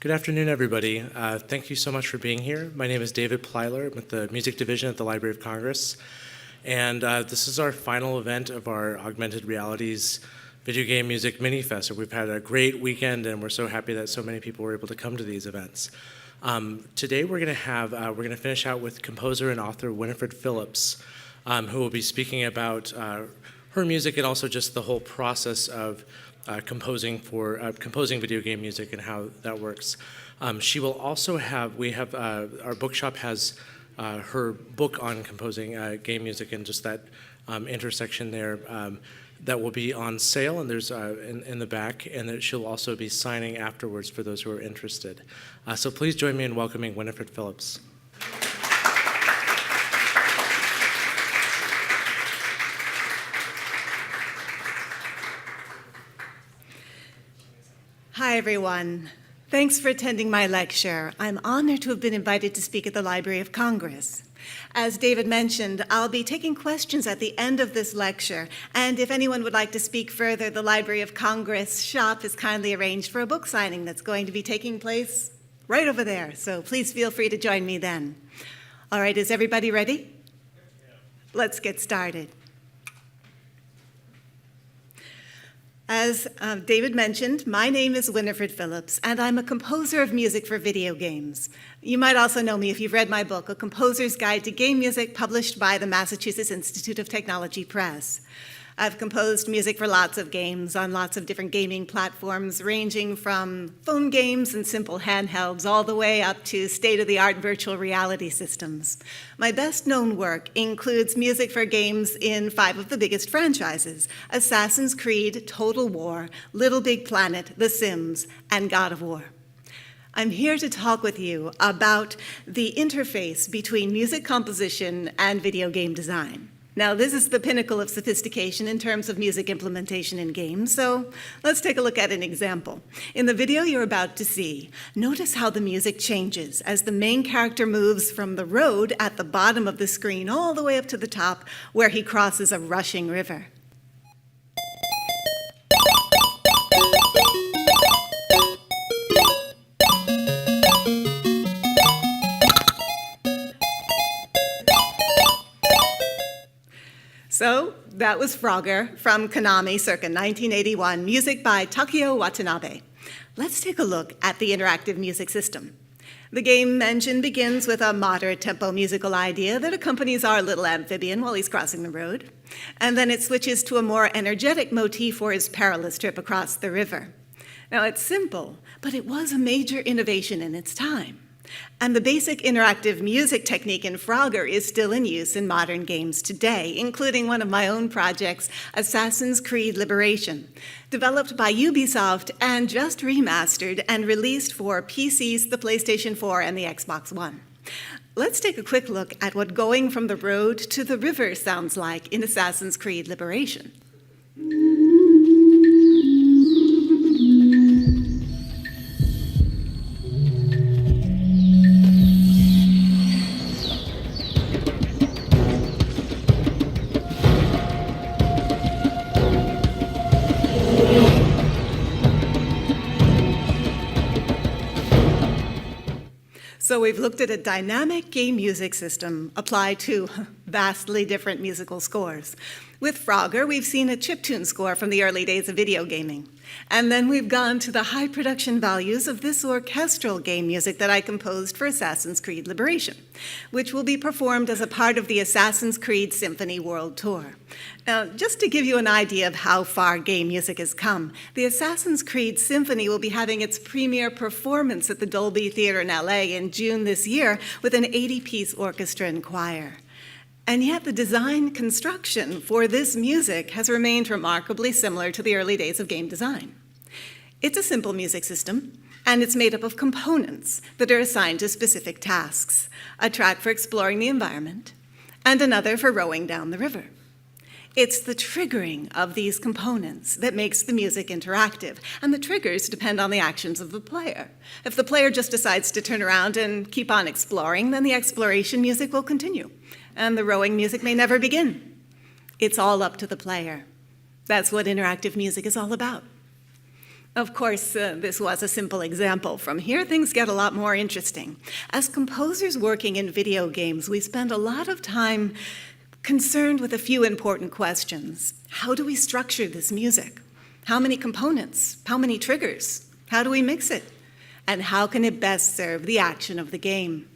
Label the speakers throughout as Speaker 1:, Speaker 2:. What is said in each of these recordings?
Speaker 1: Good afternoon, everybody. Thank you so much for being here. My name is David Plyler. I'm at the Music Division at the Library of Congress. And this is our final event of our Augmented Realities Video Game Music Mini Fest. So we've had a great weekend, and we're so happy that so many people were able to come to these events. Today we're going to finish out with composer and author Winifred Phillips, who will be speaking about her music and also just the whole process of composing video game music and how that works. She will also have, our bookshop has her book on composing game music and just that intersection there that will be on sale, and there's in the back, and that she'll also be signing afterwards for those who are interested. So please join me in welcoming Winifred Phillips.
Speaker 2: Hi, everyone. Thanks for attending my lecture. I'm honored to have been invited to speak at the Library of Congress. As David mentioned, I'll be taking questions at the end of this lecture, and if anyone would like to speak further, the Library of Congress shop has kindly arranged for a book signing that's going to be taking place right over there, so please feel free to join me then. All right, is everybody ready? Let's get started. As David mentioned, my name is Winifred Phillips, and I'm a composer of music for video games. You might also know me if you've read my book, A Composer's Guide to Game Music, published by the Massachusetts Institute of Technology Press. I've composed music for lots of games on lots of different gaming platforms, ranging from phone games and simple handhelds all the way up to state-of-the-art virtual reality systems. My best-known work includes music for games in 5 of the biggest franchises: Assassin's Creed, Total War, Little Big Planet, The Sims, and God of War. I'm here to talk with you about the interface between music composition and video game design. Now, this is the pinnacle of sophistication in terms of music implementation in games, so let's take a look at an example. In the video you're about to see, notice how the music changes as the main character moves from the road at the bottom of the screen all the way up to the top where he crosses a rushing river. So that was Frogger from Konami circa 1981, music by Takeo Watanabe. Let's take a look at the interactive music system. The game engine begins with a moderate tempo musical idea that accompanies our little amphibian while he's crossing the road. And then it switches to a more energetic motif for his perilous trip across the river. Now it's simple, but it was a major innovation in its time. And the basic interactive music technique in Frogger is still in use in modern games today, including one of my own projects, Assassin's Creed Liberation, developed by Ubisoft and just remastered and released for PCs, the PlayStation 4, and the Xbox One. Let's take a quick look at what going from the road to the river sounds like in Assassin's Creed Liberation. So we've looked at a dynamic game music system applied to vastly different musical scores. With Frogger, we've seen a chiptune score from the early days of video gaming. And then we've gone to the high production values of this orchestral game music that I composed for Assassin's Creed Liberation, which will be performed as a part of the Assassin's Creed Symphony World Tour. Now, just to give you an idea of how far game music has come, the Assassin's Creed Symphony will be having its premiere performance at the Dolby Theatre in LA in June this year with an 80-piece orchestra and choir. And yet the design construction for this music has remained remarkably similar to the early days of game design. It's a simple music system, and it's made up of components that are assigned to specific tasks: a track for exploring the environment, and another for rowing down the river. It's the triggering of these components that makes the music interactive, and the triggers depend on the actions of the player. If the player just decides to turn around and keep on exploring, then the exploration music will continue, and the rowing music may never begin. It's all up to the player. That's what interactive music is all about. Of course, this was a simple example. From here, things get a lot more interesting. As composers working in video games, we spend a lot of time concerned with a few important questions. How do we structure this music? How many components? How many triggers? How do we mix it? And how can it best serve the action of the game?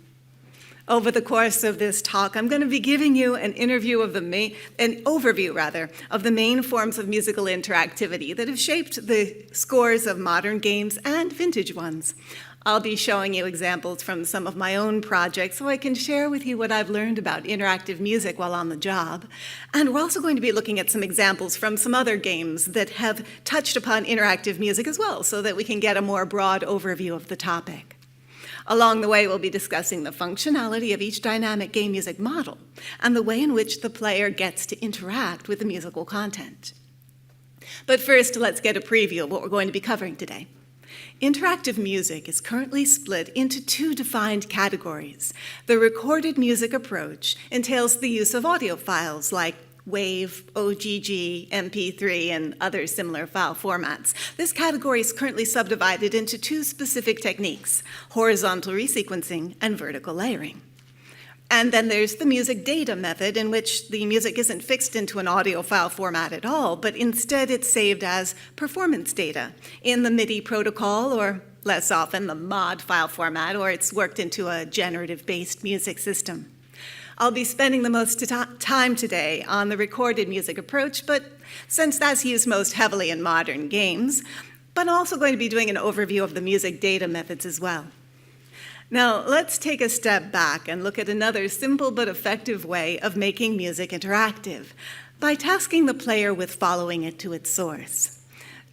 Speaker 2: Over the course of this talk, I'm going to be giving you an overview of the main forms of musical interactivity that have shaped the scores of modern games and vintage ones. I'll be showing you examples from some of my own projects so I can share with you what I've learned about interactive music while on the job. And we're also going to be looking at some examples from some other games that have touched upon interactive music as well, so that we can get a more broad overview of the topic. Along the way, we'll be discussing the functionality of each dynamic game music model and the way in which the player gets to interact with the musical content. But first, let's get a preview of what we're going to be covering today. Interactive music is currently split into two defined categories. The recorded music approach entails the use of audio files like WAV, OGG, MP3, and other similar file formats. This category is currently subdivided into two specific techniques: horizontal resequencing and vertical layering. And then there's the music data method, in which the music isn't fixed into an audio file format at all, but instead it's saved as performance data in the MIDI protocol, or less often the mod file format, or it's worked into a generative-based music system. I'll be spending the most time today on the recorded music approach, but since that's used most heavily in modern games, but I'm also going to be doing an overview of the music data methods as well. Now, let's take a step back and look at another simple but effective way of making music interactive, by tasking the player with following it to its source.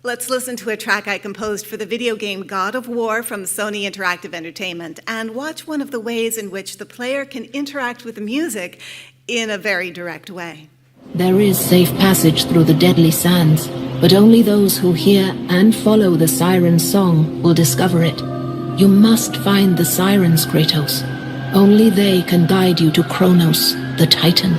Speaker 2: Let's listen to a track I composed for the video game God of War from Sony Interactive Entertainment and watch one of the ways in which the player can interact with the music in a very direct way.
Speaker 3: There is safe passage through the deadly sands, but only those who hear and follow the siren's song will discover it. You must find the sirens, Kratos. Only they can guide you to Kronos, the Titan.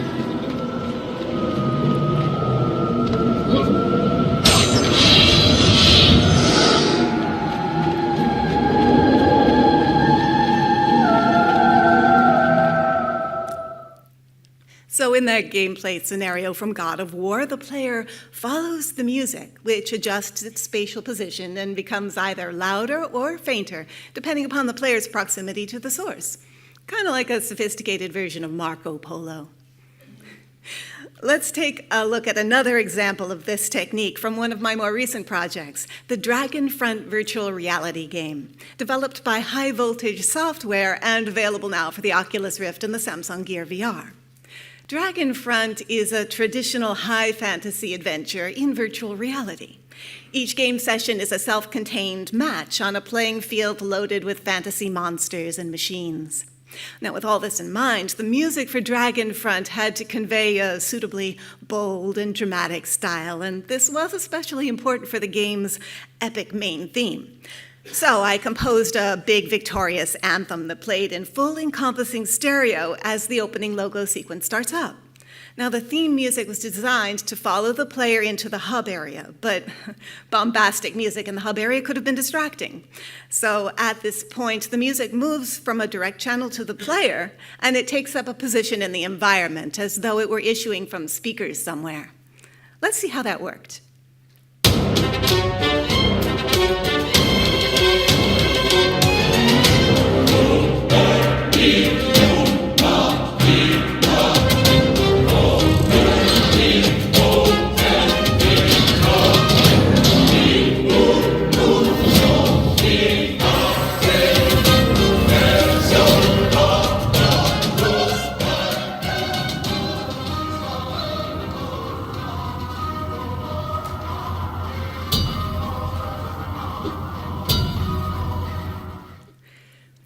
Speaker 2: So in that gameplay scenario from God of War, the player follows the music, which adjusts its spatial position and becomes either louder or fainter, depending upon the player's proximity to the source. Kind of like a sophisticated version of Marco Polo. Let's take a look at another example of this technique from one of my more recent projects, the Dragon Front virtual reality game, developed by High Voltage Software and available now for the Oculus Rift and the Samsung Gear VR. Dragon Front is a traditional high fantasy adventure in virtual reality. Each game session is a self-contained match on a playing field loaded with fantasy monsters and machines. Now, with all this in mind, the music for Dragon Front had to convey a suitably bold and dramatic style, and this was especially important for the game's epic main theme. So I composed a big victorious anthem that played in full encompassing stereo as the opening logo sequence starts up. Now, the theme music was designed to follow the player into the hub area, but bombastic music in the hub area could have been distracting. So at this point, the music moves from a direct channel to the player, and it takes up a position in the environment as though it were issuing from speakers somewhere. Let's see how that worked.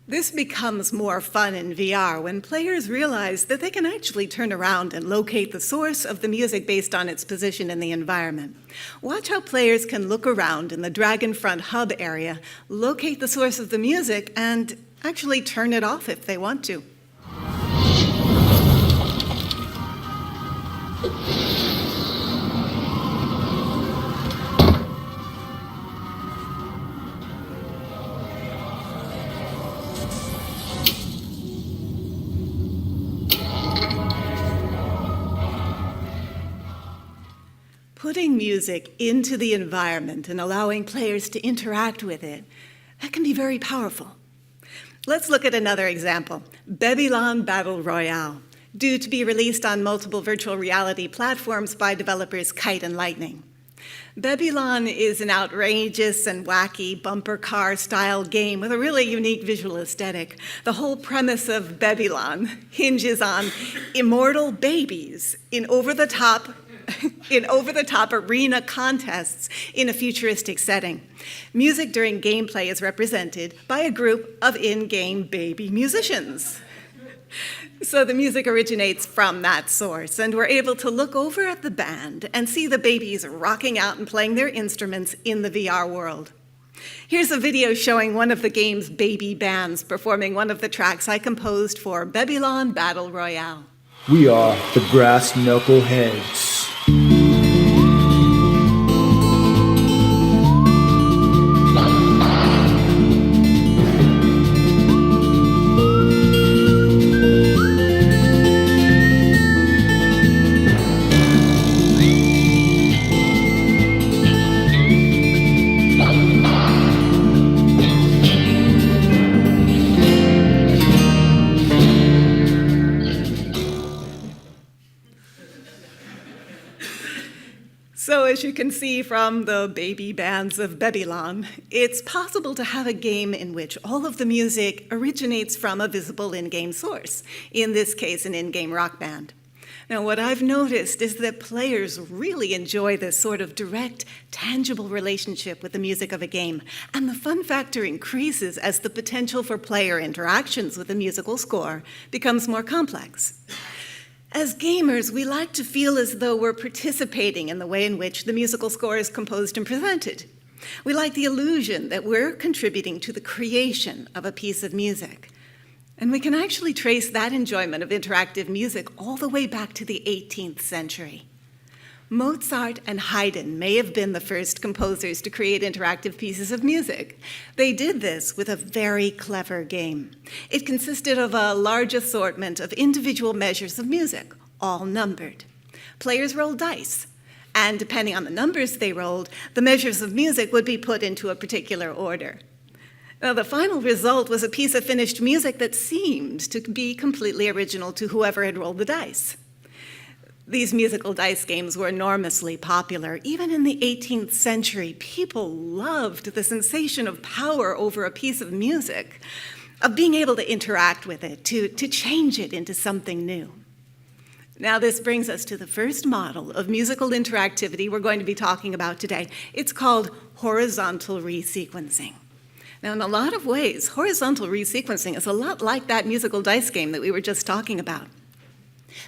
Speaker 2: This becomes more fun in VR when players realize that they can actually turn around and locate the source of the music based on its position in the environment. Watch how players can look around in the Dragon Front hub area, locate the source of the music, and actually turn it off if they want to. Putting music into the environment and allowing players to interact with it, that can be very powerful. Let's look at another example, Babylon Battle Royale, due to be released on multiple virtual reality platforms by developers Kite and Lightning. Babylon is an outrageous and wacky bumper car style game with a really unique visual aesthetic. The whole premise of Babylon hinges on immortal babies in over-the-top arena contests in a futuristic setting. Music during gameplay is represented by a group of in-game baby musicians. So the music originates from that source, and we're able to look over at the band and see the babies rocking out and playing their instruments in the VR world. Here's a video showing one of the game's baby bands performing one of the tracks I composed for Babylon Battle Royale.
Speaker 4: We are the Brass Knuckleheads.
Speaker 2: So as you can see from the baby bands of Babylon, it's possible to have a game in which all of the music originates from a visible in-game source, in this case, an in-game rock band. Now, what I've noticed is that players really enjoy this sort of direct, tangible relationship with the music of a game, and the fun factor increases as the potential for player interactions with the musical score becomes more complex. As gamers, we like to feel as though we're participating in the way in which the musical score is composed and presented. We like the illusion that we're contributing to the creation of a piece of music. And we can actually trace that enjoyment of interactive music all the way back to the 18th century. Mozart and Haydn may have been the first composers to create interactive pieces of music. They did this with a very clever game. It consisted of a large assortment of individual measures of music, all numbered. Players rolled dice, and depending on the numbers they rolled, the measures of music would be put into a particular order. Now, the final result was a piece of finished music that seemed to be completely original to whoever had rolled the dice. These musical dice games were enormously popular. Even in the 18th century, people loved the sensation of power over a piece of music, of being able to interact with it, to change it into something new. Now, this brings us to the first model of musical interactivity we're going to be talking about today. It's called horizontal resequencing. Now, in a lot of ways, horizontal resequencing is a lot like that musical dice game that we were just talking about.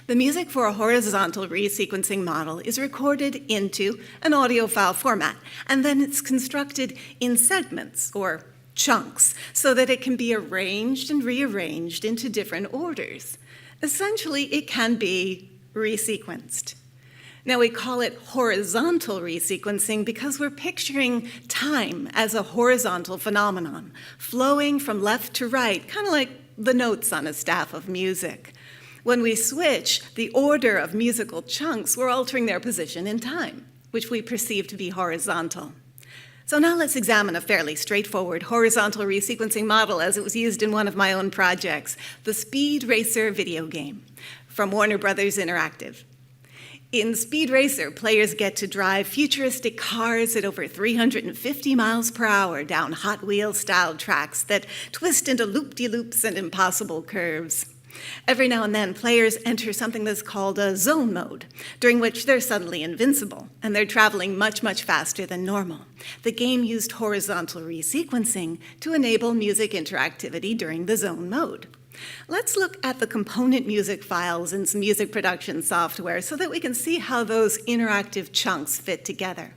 Speaker 2: The music for a horizontal resequencing model is recorded into an audio file format, and then it's constructed in segments or chunks so that it can be arranged and rearranged into different orders. Essentially, it can be resequenced. Now, we call it horizontal resequencing because we're picturing time as a horizontal phenomenon, flowing from left to right, kind of like the notes on a staff of music. When we switch the order of musical chunks, we're altering their position in time, which we perceive to be horizontal. So now let's examine a fairly straightforward horizontal resequencing model as it was used in one of my own projects, the Speed Racer video game from Warner Brothers Interactive. In Speed Racer, players get to drive futuristic cars at over 350 miles per hour down Hot Wheels-style tracks that twist into loop-de-loops and impossible curves. Every now and then, players enter something that's called a zone mode, during which they're suddenly invincible, and they're traveling much, much faster than normal. The game used horizontal resequencing to enable music interactivity during the zone mode. Let's look at the component music files in some music production software so that we can see how those interactive chunks fit together.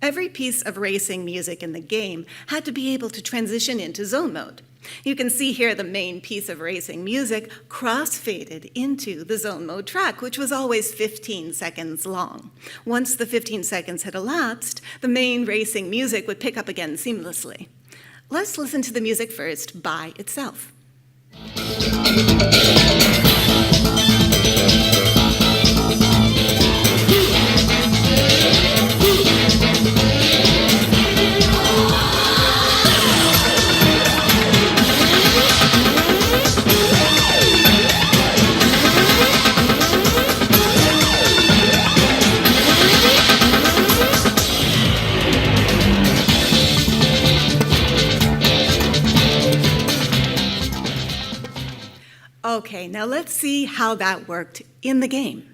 Speaker 2: Every piece of racing music in the game had to be able to transition into zone mode. You can see here the main piece of racing music cross-faded into the zone mode track, which was always 15 seconds long. Once the 15 seconds had elapsed, the main racing music would pick up again seamlessly. Let's listen to the music first by itself. Okay, now let's see how that worked in the game.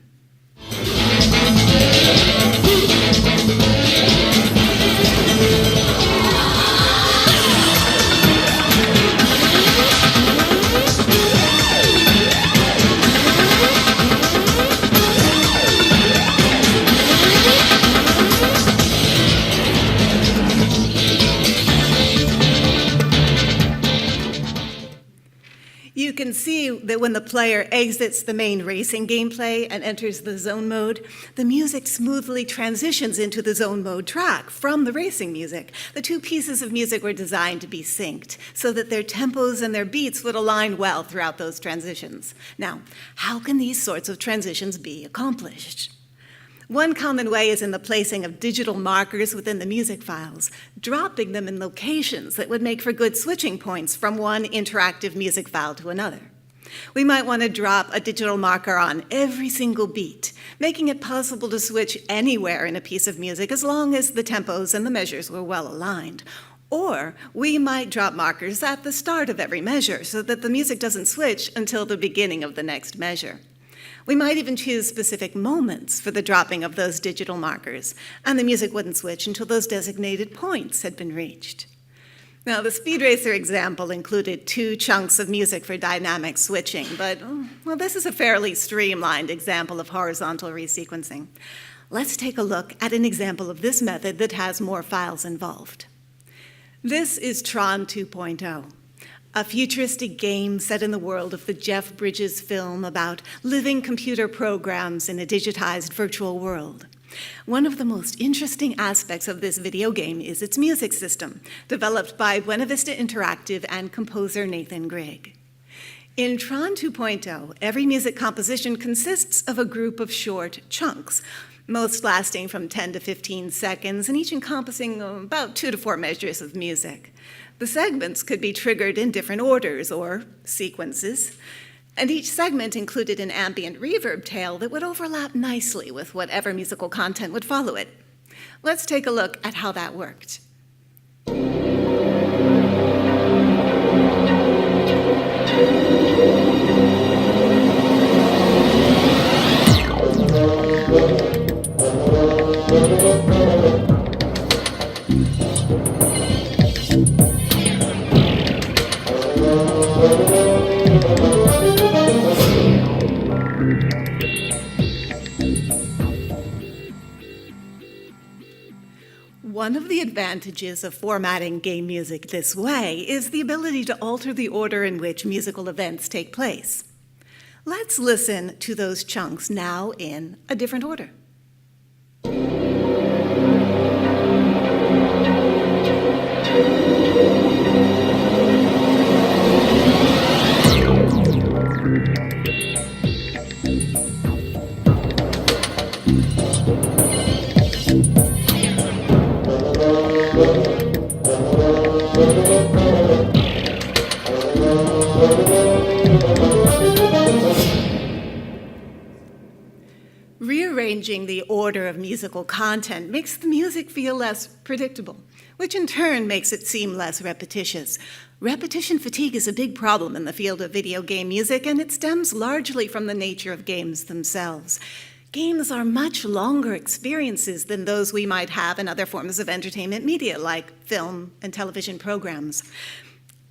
Speaker 2: You can see that when the player exits the main racing gameplay and enters the zone mode, the music smoothly transitions into the zone mode track from the racing music. The two pieces of music were designed to be synced so that their tempos and their beats would align well throughout those transitions. Now, how can these sorts of transitions be accomplished? One common way is in the placing of digital markers within the music files, dropping them in locations that would make for good switching points from one interactive music file to another. We might want to drop a digital marker on every single beat, making it possible to switch anywhere in a piece of music as long as the tempos and the measures were well aligned. Or we might drop markers at the start of every measure so that the music doesn't switch until the beginning of the next measure. We might even choose specific moments for the dropping of those digital markers, and the music wouldn't switch until those designated points had been reached. Now, the Speed Racer example included 2 chunks of music for dynamic switching, but, well, this is a fairly streamlined example of horizontal resequencing. Let's take a look at an example of this method that has more files involved. This is Tron 2.0. A futuristic game set in the world of the Jeff Bridges film about living computer programs in a digitized virtual world. One of the most interesting aspects of this video game is its music system, developed by Buena Vista Interactive and composer Nathan Grigg. In Tron 2.0, every music composition consists of a group of short chunks, most lasting from 10 to 15 seconds, and each encompassing about 2 to 4 measures of music. The segments could be triggered in different orders or sequences, and each segment included an ambient reverb tail that would overlap nicely with whatever musical content would follow it. Let's take a look at how that worked. One of the advantages of formatting game music this way is the ability to alter the order in which musical events take place. Let's listen to those chunks now in a different order. Rearranging the order of musical content makes the music feel less predictable, which in turn makes it seem less repetitious. Repetition fatigue is a big problem in the field of video game music, and it stems largely from the nature of games themselves. Games are much longer experiences than those we might have in other forms of entertainment media, like film and television programs.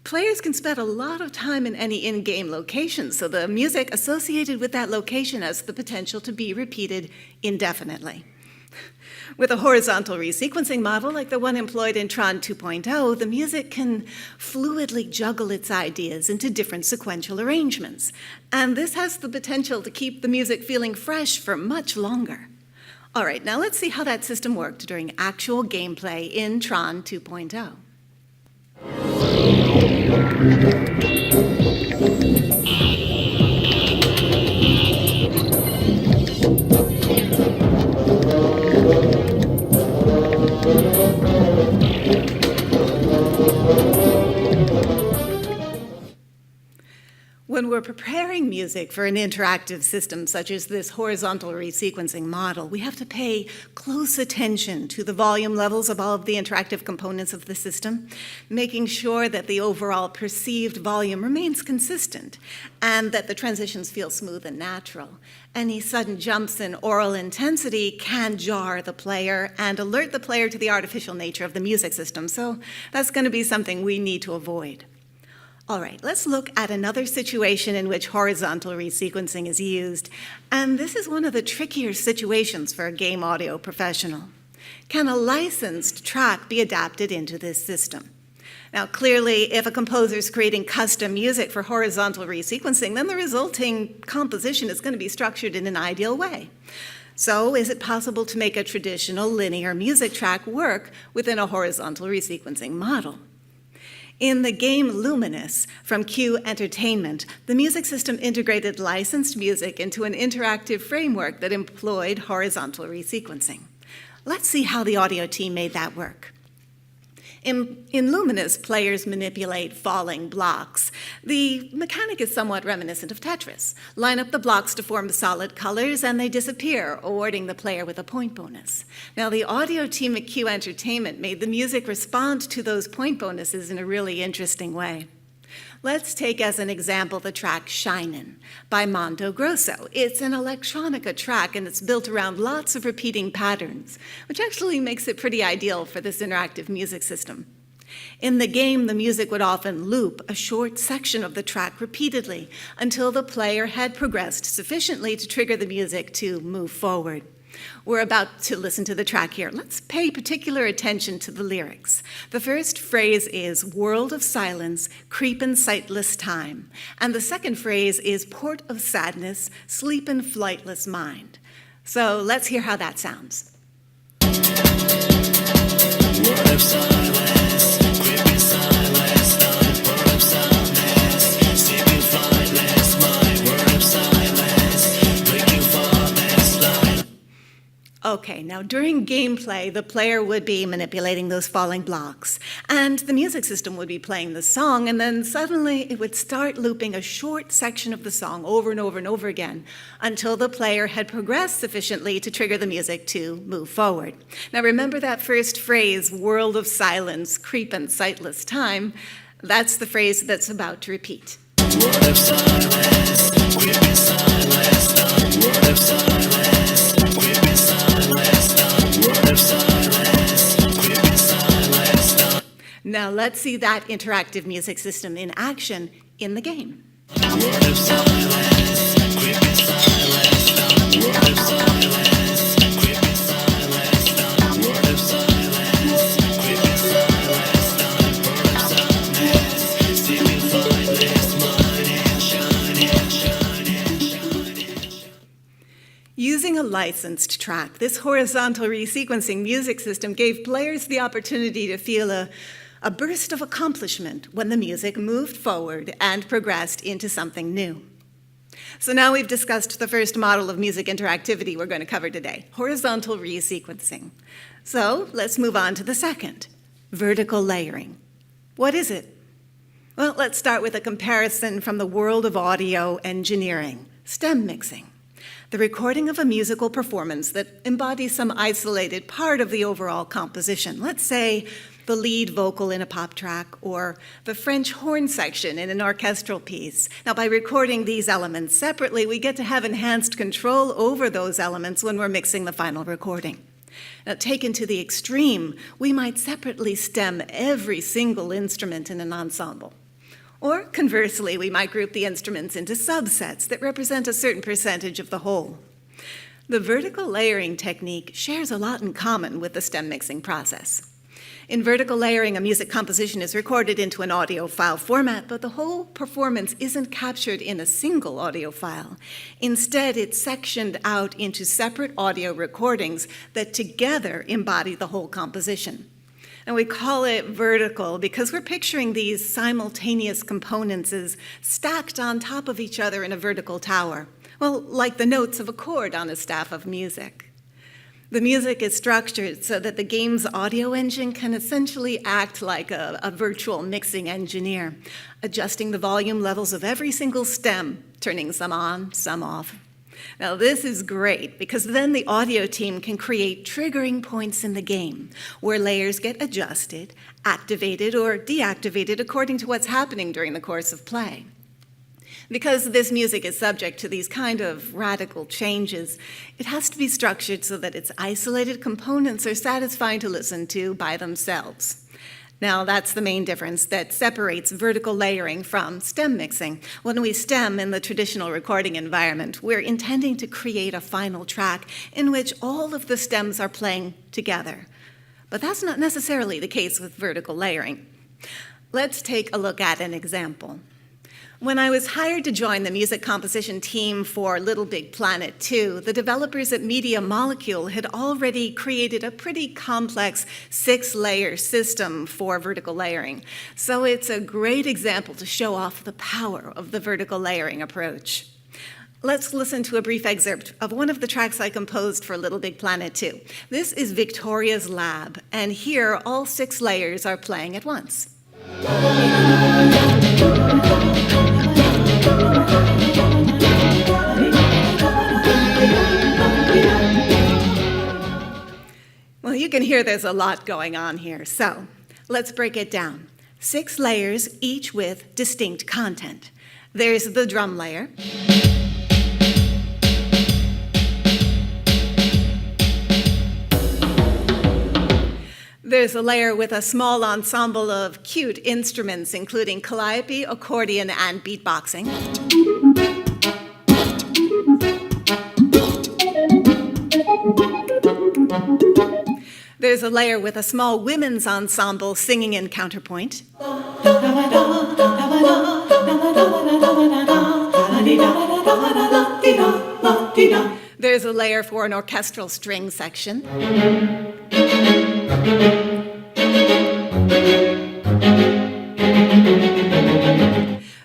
Speaker 2: Players can spend a lot of time in any in-game location, so the music associated with that location has the potential to be repeated indefinitely. With a horizontal resequencing model like the one employed in Tron 2.0, the music can fluidly juggle its ideas into different sequential arrangements, and this has the potential to keep the music feeling fresh for much longer. All right, now let's see how that system worked during actual gameplay in Tron 2.0. When we're preparing music for an interactive system such as this horizontal resequencing model, we have to pay close attention to the volume levels of all of the interactive components of the system, making sure that the overall perceived volume remains consistent and that the transitions feel smooth and natural. Any sudden jumps in aural intensity can jar the player and alert the player to the artificial nature of the music system, so that's going to be something we need to avoid. All right, let's look at another situation in which horizontal resequencing is used, and this is one of the trickier situations for a game audio professional. Can a licensed track be adapted into this system? Now, clearly, if a composer is creating custom music for horizontal resequencing, then the resulting composition is going to be structured in an ideal way. So, is it possible to make a traditional linear music track work within a horizontal resequencing model? In the game Luminous from Q Entertainment, the music system integrated licensed music into an interactive framework that employed horizontal resequencing. Let's see how the audio team made that work. In Luminous, players manipulate falling blocks. The mechanic is somewhat reminiscent of Tetris. Line up the blocks to form solid colors, and they disappear, awarding the player with a point bonus. Now, the audio team at Q Entertainment made the music respond to those point bonuses in a really interesting way. Let's take as an example the track Shinin' by Mondo Grosso. It's an electronica track, and it's built around lots of repeating patterns, which actually makes it pretty ideal for this interactive music system. In the game, the music would often loop a short section of the track repeatedly until the player had progressed sufficiently to trigger the music to move forward. We're about to listen to the track here. Let's pay particular attention to the lyrics. The first phrase is world of silence, creepin' sightless time. And the second phrase is port of sadness, sleepin' flightless mind. So let's hear how that sounds.
Speaker 5: World of silence, creeping silence time, port of sadness, sleeping flightless mind, word of silence, breaking flightless line.
Speaker 2: Okay, now during gameplay, the player would be manipulating those falling blocks, and the music system would be playing the song, and then suddenly it would start looping a short section of the song over and over and over again until the player had progressed sufficiently to trigger the music to move forward. Now remember that first phrase, world of silence, creepin' sightless time, that's the phrase that's about to repeat.
Speaker 5: Word of silence, creeping silence time, word of silence, creeping silence time, word of silence, creeping silence time.
Speaker 2: Now let's see that interactive music system in action in the game.
Speaker 5: Word of silence, creeping silence time, word of silence, creeping silence time, word of silence, creeping silence time, word of silence, sleeping flightless mind and shining, shining, shining.
Speaker 2: Using a licensed track, this horizontal resequencing music system gave players the opportunity to feel a burst of accomplishment when the music moved forward and progressed into something new. So now we've discussed the first model of music interactivity we're going to cover today, horizontal resequencing. So let's move on to the second, vertical layering. What is it? Well, let's start with a comparison from the world of audio engineering, stem mixing. The recording of a musical performance that embodies some isolated part of the overall composition. Let's say the lead vocal in a pop track or the French horn section in an orchestral piece. Now, by recording these elements separately, we get to have enhanced control over those elements when we're mixing the final recording. Now, taken to the extreme, we might separately stem every single instrument in an ensemble. Or conversely, we might group the instruments into subsets that represent a certain percentage of the whole. The vertical layering technique shares a lot in common with the stem mixing process. In vertical layering, a music composition is recorded into an audio file format, but the whole performance isn't captured in a single audio file. Instead, it's sectioned out into separate audio recordings that together embody the whole composition. And we call it vertical because we're picturing these simultaneous components as stacked on top of each other in a vertical tower. Well, like the notes of a chord on a staff of music. The music is structured so that the game's audio engine can essentially act like a virtual mixing engineer, adjusting the volume levels of every single stem, turning some on, some off. Now, this is great because then the audio team can create triggering points in the game where layers get adjusted, activated, or deactivated according to what's happening during the course of play. Because this music is subject to these kind of radical changes, it has to be structured so that its isolated components are satisfying to listen to by themselves. Now, that's the main difference that separates vertical layering from stem mixing. When we stem in the traditional recording environment, we're intending to create a final track in which all of the stems are playing together. But that's not necessarily the case with vertical layering. Let's take a look at an example. When I was hired to join the music composition team for Little Big Planet 2, the developers at Media Molecule had already created a pretty complex 6-layer system for vertical layering. So it's a great example to show off the power of the vertical layering approach. Let's listen to a brief excerpt of one of the tracks I composed for Little Big Planet 2. This is Victoria's Lab, and here all 6 layers are playing at once. Well, you can hear there's a lot going on here, so let's break it down. 6 layers, each with distinct content. There's the drum layer. There's a layer with a small ensemble of cute instruments, including calliope, accordion, and beatboxing. There's a layer with a small women's ensemble singing in counterpoint. There's a layer for an orchestral string section.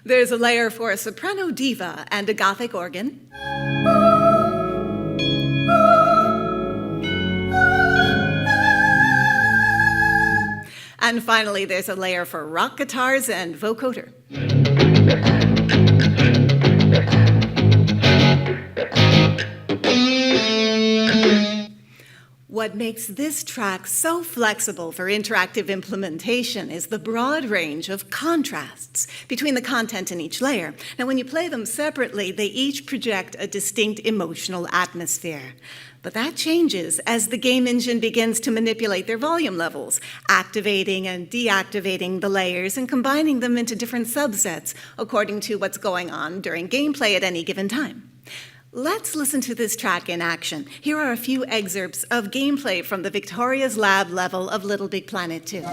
Speaker 2: There's a layer for a soprano diva and a Gothic organ. And finally, there's a layer for rock guitars and vocoder. What makes this track so flexible for interactive implementation is the broad range of contrasts between the content in each layer. Now, when you play them separately, they each project a distinct emotional atmosphere. But that changes as the game engine begins to manipulate their volume levels, activating and deactivating the layers and combining them into different subsets according to what's going on during gameplay at any given time. Let's listen to this track in action. Here are a few excerpts of gameplay from the Victoria's Lab level of Little Big Planet 2.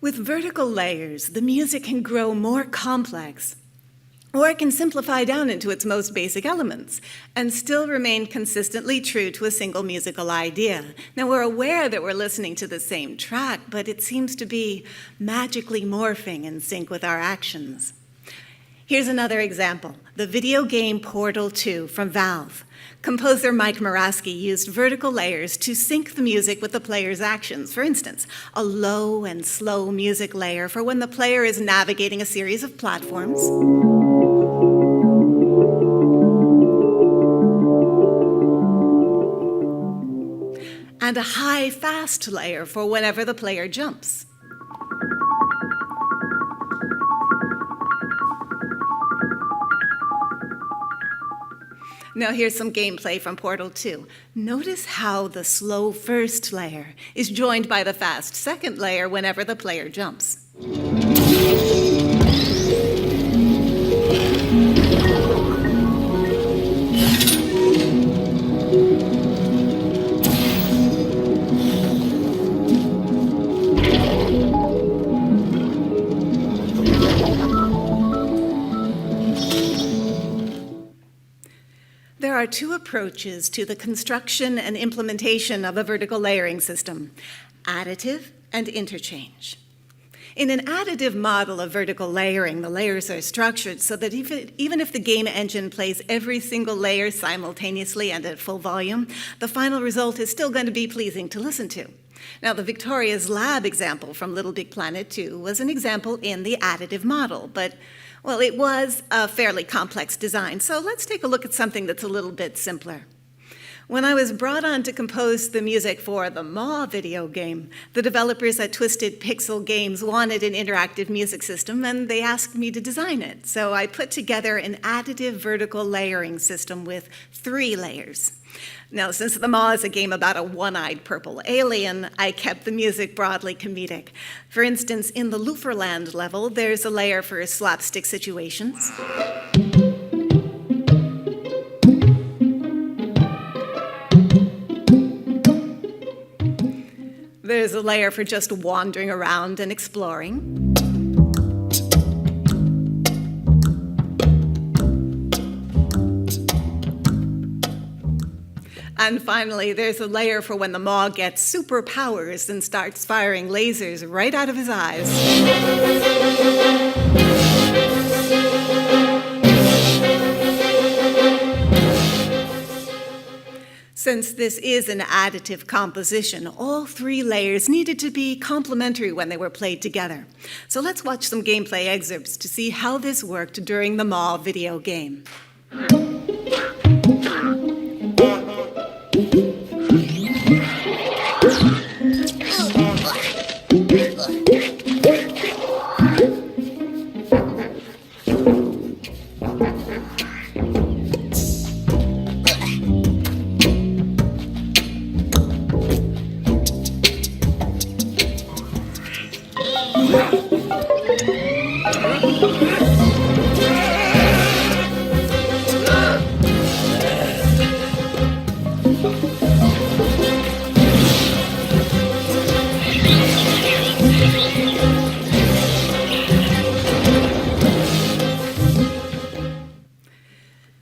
Speaker 2: With vertical layers, the music can grow more complex, or it can simplify down into its most basic elements and still remain consistently true to a single musical idea. Now, we're aware that we're listening to the same track, but it seems to be magically morphing in sync with our actions. Here's another example, the video game Portal 2 from Valve. Composer Mike Moraski used vertical layers to sync the music with the player's actions. For instance, a low and slow music layer for when the player is navigating a series of platforms. And a high, fast layer for whenever the player jumps. Now here's some gameplay from Portal 2. Notice how the slow first layer is joined by the fast second layer whenever the player jumps. are two approaches to the construction and implementation of a vertical layering system: additive and interchange. In an additive model of vertical layering, the layers are structured so that even if the game engine plays every single layer simultaneously and at full volume, the final result is still going to be pleasing to listen to. Now, the Victoria's Lab example from Little Big Planet 2 was an example in the additive model, but, well, it was a fairly complex design, so let's take a look at something that's a little bit simpler. When I was brought on to compose the music for the Maw video game, the developers at Twisted Pixel Games wanted an interactive music system, and they asked me to design it. So I put together an additive vertical layering system with 3 layers. Now, since the Maw is a game about a one-eyed purple alien, I kept the music broadly comedic. For instance, in the Looferland level, there's a layer for slapstick situations. There's a layer for just wandering around and exploring. And finally, there's a layer for when the Maw gets superpowers and starts firing lasers right out of his eyes. Since this is an additive composition, all 3 layers needed to be complementary when they were played together. So let's watch some gameplay excerpts to see how this worked during the Maw video game.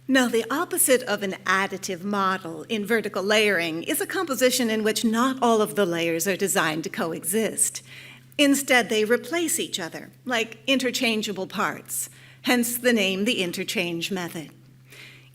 Speaker 2: Now, the opposite of an additive model in vertical layering is a composition in which not all of the layers are designed to coexist. Instead, they replace each other, like interchangeable parts, hence the name the interchange method.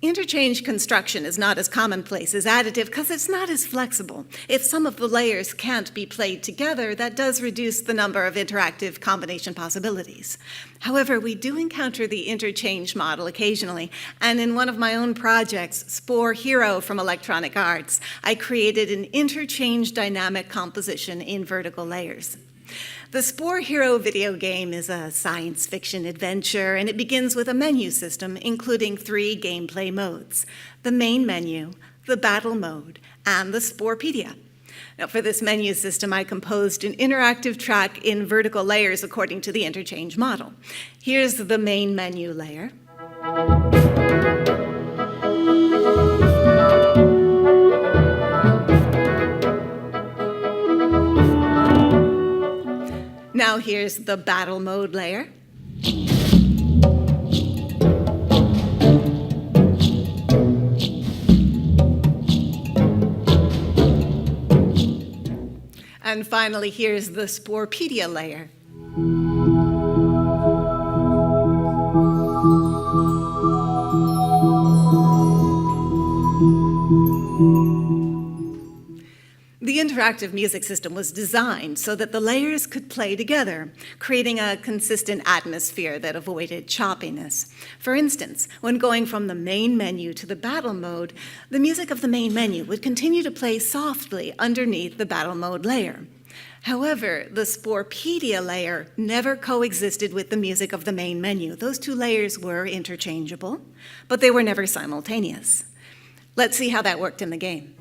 Speaker 2: Interchange construction is not as commonplace as additive because it's not as flexible. If some of the layers can't be played together, that does reduce the number of interactive combination possibilities. However, we do encounter the interchange model occasionally, and in one of my own projects, Spore Hero from Electronic Arts, I created an interchange dynamic composition in vertical layers. The Spore Hero video game is a science fiction adventure, and it begins with a menu system including 3 gameplay modes: the main menu, the battle mode, and the Sporepedia. Now, for this menu system, I composed an interactive track in vertical layers according to the interchange model. Here's the main menu layer. Now here's the battle mode layer. And finally, here's the Sporepedia layer. The interactive music system was designed so that the layers could play together, creating a consistent atmosphere that avoided choppiness. For instance, when going from the main menu to the battle mode, the music of the main menu would continue to play softly underneath the battle mode layer. However, the Sporepedia layer never coexisted with the music of the main menu. Those 2 layers were interchangeable, but they were never simultaneous. Let's see how that worked in the game.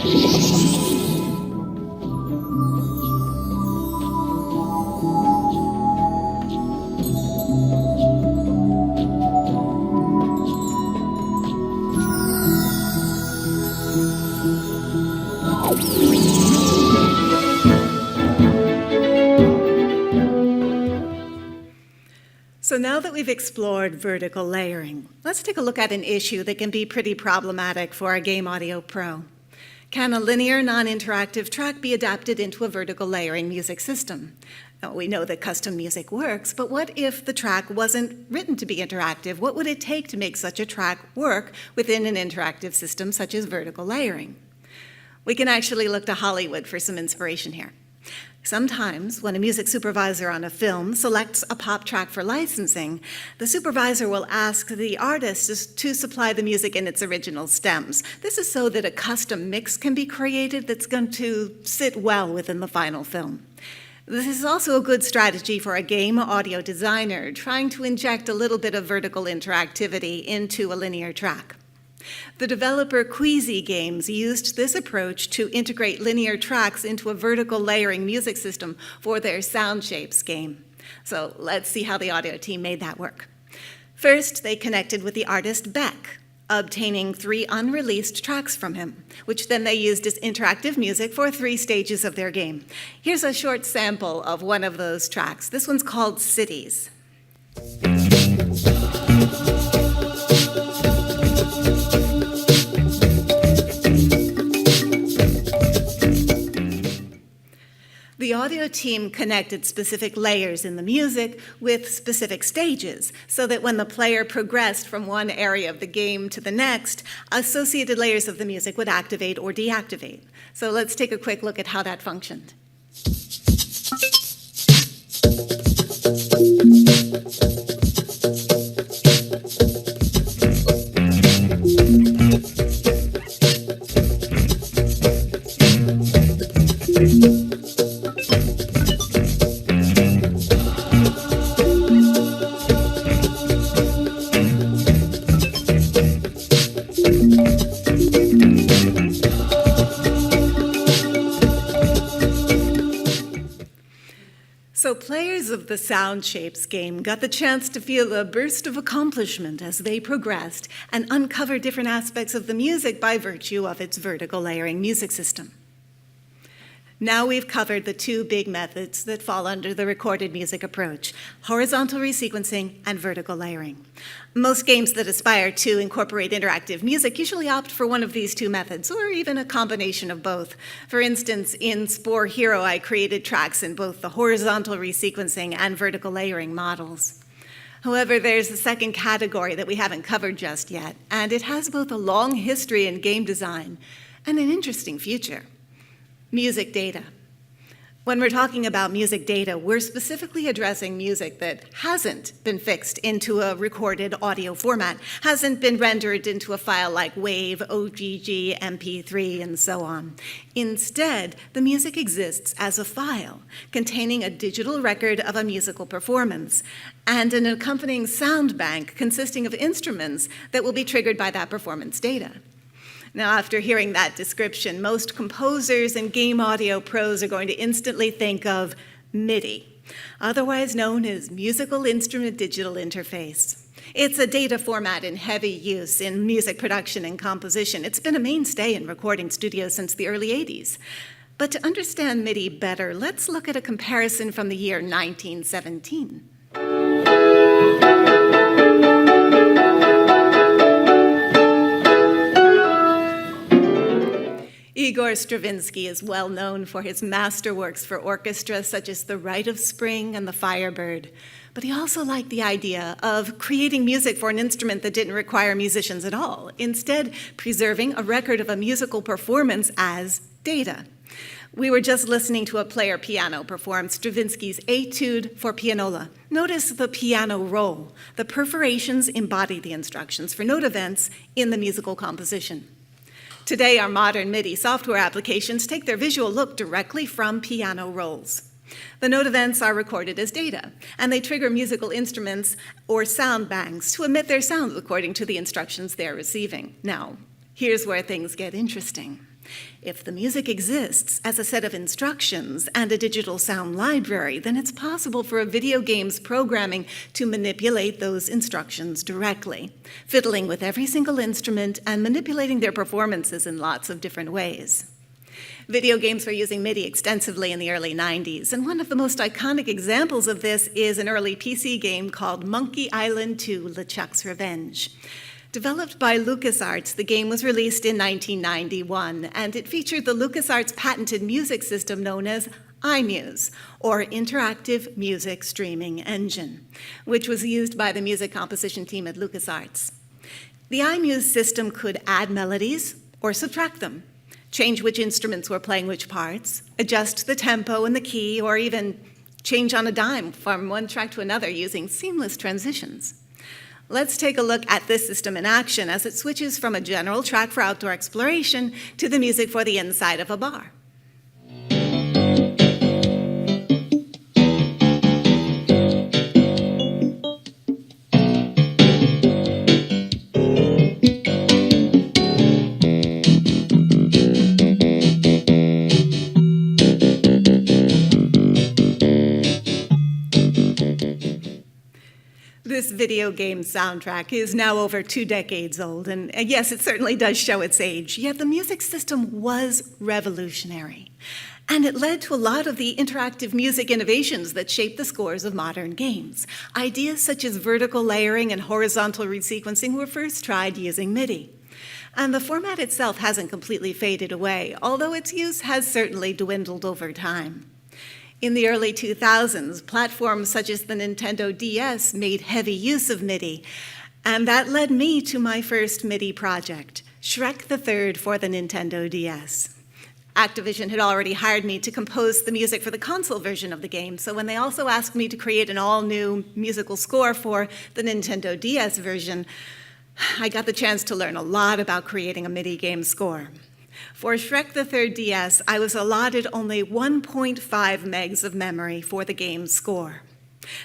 Speaker 2: So now that we've explored vertical layering, let's take a look at an issue that can be pretty problematic for a game audio pro. Can a linear, non-interactive track be adapted into a vertical layering music system? Now, we know that custom music works, but what if the track wasn't written to be interactive? What would it take to make such a track work within an interactive system such as vertical layering? We can actually look to Hollywood for some inspiration here. Sometimes, when a music supervisor on a film selects a pop track for licensing, the supervisor will ask the artist to supply the music in its original stems. This is so that a custom mix can be created that's going to sit well within the final film. This is also a good strategy for a game audio designer trying to inject a little bit of vertical interactivity into a linear track. The developer Queasy Games used this approach to integrate linear tracks into a vertical layering music system for their Sound Shapes game. So let's see how the audio team made that work. First, they connected with the artist Beck, obtaining 3 unreleased tracks from him, which then they used as interactive music for 3 stages of their game. Here's a short sample of one of those tracks. This one's called Cities. The audio team connected specific layers in the music with specific stages, so that when the player progressed from one area of the game to the next, associated layers of the music would activate or deactivate. So let's take a quick look at how that functioned. So players of the Sound Shapes game got the chance to feel a burst of accomplishment as they progressed and uncover different aspects of the music by virtue of its vertical layering music system. Now we've covered the 2 big methods that fall under the recorded music approach: horizontal resequencing and vertical layering. Most games that aspire to incorporate interactive music usually opt for one of these 2 methods, or even a combination of both. For instance, in Spore Hero, I created tracks in both the horizontal resequencing and vertical layering models. However, there's a second category that we haven't covered just yet, and it has both a long history in game design and an interesting future: music data. When we're talking about music data, we're specifically addressing music that hasn't been fixed into a recorded audio format, hasn't been rendered into a file like WAV, OGG, MP3, and so on. Instead, the music exists as a file containing a digital record of a musical performance and an accompanying sound bank consisting of instruments that will be triggered by that performance data. Now, after hearing that description, most composers and game audio pros are going to instantly think of MIDI, otherwise known as Musical Instrument Digital Interface. It's a data format in heavy use in music production and composition. It's been a mainstay in recording studios since the early 80s. But to understand MIDI better, let's look at a comparison from the year 1917. Igor Stravinsky is well known for his masterworks for orchestra, such as The Rite of Spring and The Firebird. But he also liked the idea of creating music for an instrument that didn't require musicians at all, instead preserving a record of a musical performance as data. We were just listening to a player piano perform Stravinsky's Etude for Pianola. Notice the piano roll. The perforations embody the instructions for note events in the musical composition. Today, our modern MIDI software applications take their visual look directly from piano rolls. The note events are recorded as data, and they trigger musical instruments or sound banks to emit their sounds according to the instructions they're receiving. Now, here's where things get interesting. If the music exists as a set of instructions and a digital sound library, then it's possible for a video game's programming to manipulate those instructions directly, fiddling with every single instrument and manipulating their performances in lots of different ways. Video games were using MIDI extensively in the early 90s, and one of the most iconic examples of this is an early PC game called Monkey Island 2: LeChuck's Revenge. Developed by LucasArts, the game was released in 1991, and it featured the LucasArts patented music system known as iMuse, or Interactive Music Streaming Engine, which was used by the music composition team at LucasArts. The iMuse system could add melodies or subtract them, change which instruments were playing which parts, adjust the tempo and the key, or even change on a dime from one track to another using seamless transitions. Let's take a look at this system in action as it switches from a general track for outdoor exploration to the music for the inside of a bar. This video game soundtrack is now over 2 decades old, and yes, it certainly does show its age, yet the music system was revolutionary. And it led to a lot of the interactive music innovations that shaped the scores of modern games. Ideas such as vertical layering and horizontal resequencing were first tried using MIDI. And the format itself hasn't completely faded away, although its use has certainly dwindled over time. In the early 2000s, platforms such as the Nintendo DS made heavy use of MIDI, and that led me to my first MIDI project, Shrek the Third for the Nintendo DS. Activision had already hired me to compose the music for the console version of the game, so when they also asked me to create an all-new musical score for the Nintendo DS version, I got the chance to learn a lot about creating a MIDI game score. For Shrek the Third DS, I was allotted only 1.5 megs of memory for the game's score.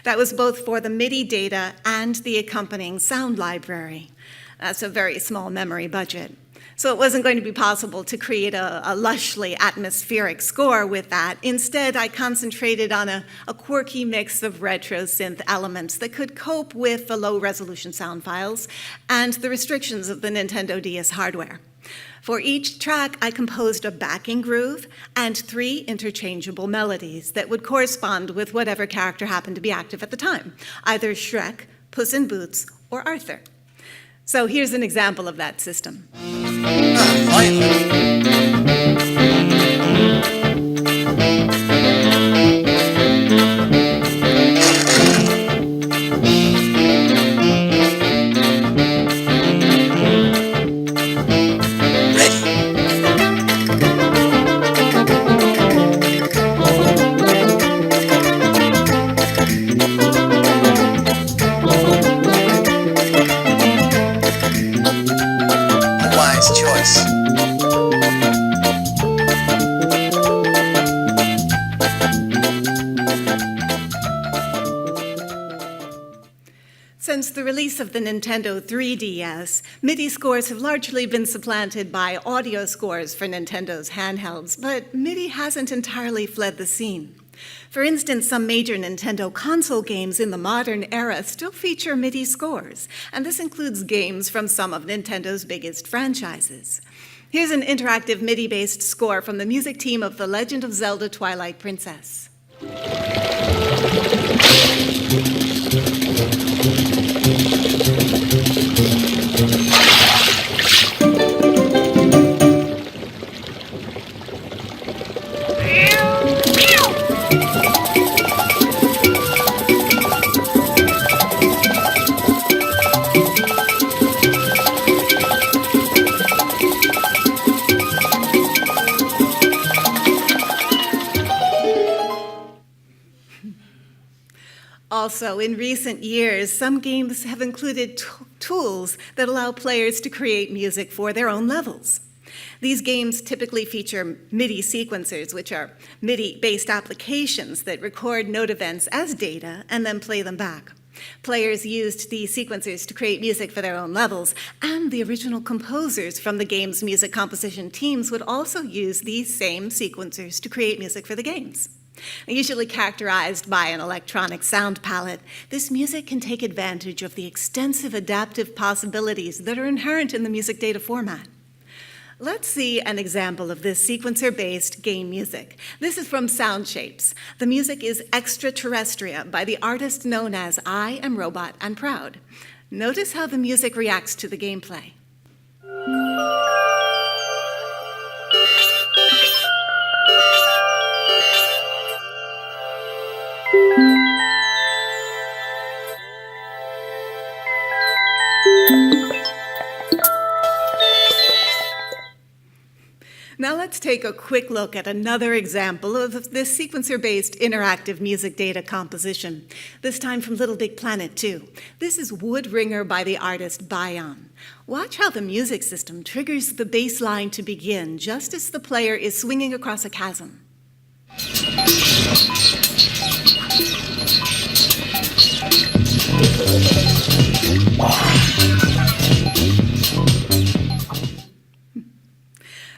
Speaker 2: That was both for the MIDI data and the accompanying sound library. That's a very small memory budget. So it wasn't going to be possible to create a lushly atmospheric score with that. Instead, I concentrated on a quirky mix of retro synth elements that could cope with the low-resolution sound files and the restrictions of the Nintendo DS hardware. For each track, I composed a backing groove and 3 interchangeable melodies that would correspond with whatever character happened to be active at the time, either Shrek, Puss in Boots, or Arthur. So here's an example of that system. Since the release of the Nintendo 3DS, MIDI scores have largely been supplanted by audio scores for Nintendo's handhelds, but MIDI hasn't entirely fled the scene. For instance, some major Nintendo console games in the modern era still feature MIDI scores, and this includes games from some of Nintendo's biggest franchises. Here's an interactive MIDI-based score from the music team of The Legend of Zelda: Twilight Princess. Also, in recent years, some games have included tools that allow players to create music for their own levels. These games typically feature MIDI sequencers, which are MIDI-based applications that record note events as data and then play them back. Players used these sequencers to create music for their own levels, and the original composers from the game's music composition teams would also use these same sequencers to create music for the games. Usually characterized by an electronic sound palette, this music can take advantage of the extensive adaptive possibilities that are inherent in the music data format. Let's see an example of this sequencer-based game music. This is from Sound Shapes. The music is Extraterrestria by the artist known as I Am Robot and Proud. Notice how the music reacts to the gameplay. Now let's take a quick look at another example of this sequencer-based interactive music data composition, this time from Little Big Planet 2. This is Wood Ringer by the artist Bayon. Watch how the music system triggers the bass line to begin just as the player is swinging across a chasm.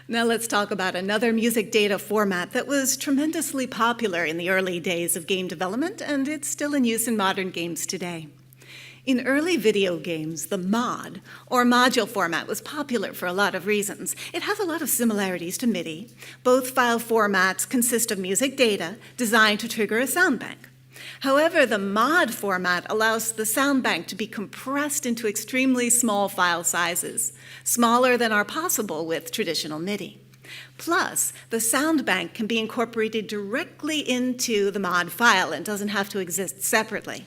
Speaker 2: Now let's talk about another music data format that was tremendously popular in the early days of game development, and it's still in use in modern games today. In early video games, the mod, or module format, was popular for a lot of reasons. It has a lot of similarities to MIDI. Both file formats consist of music data designed to trigger a sound bank. However, the mod format allows the sound bank to be compressed into extremely small file sizes, smaller than are possible with traditional MIDI. Plus, the sound bank can be incorporated directly into the mod file and doesn't have to exist separately.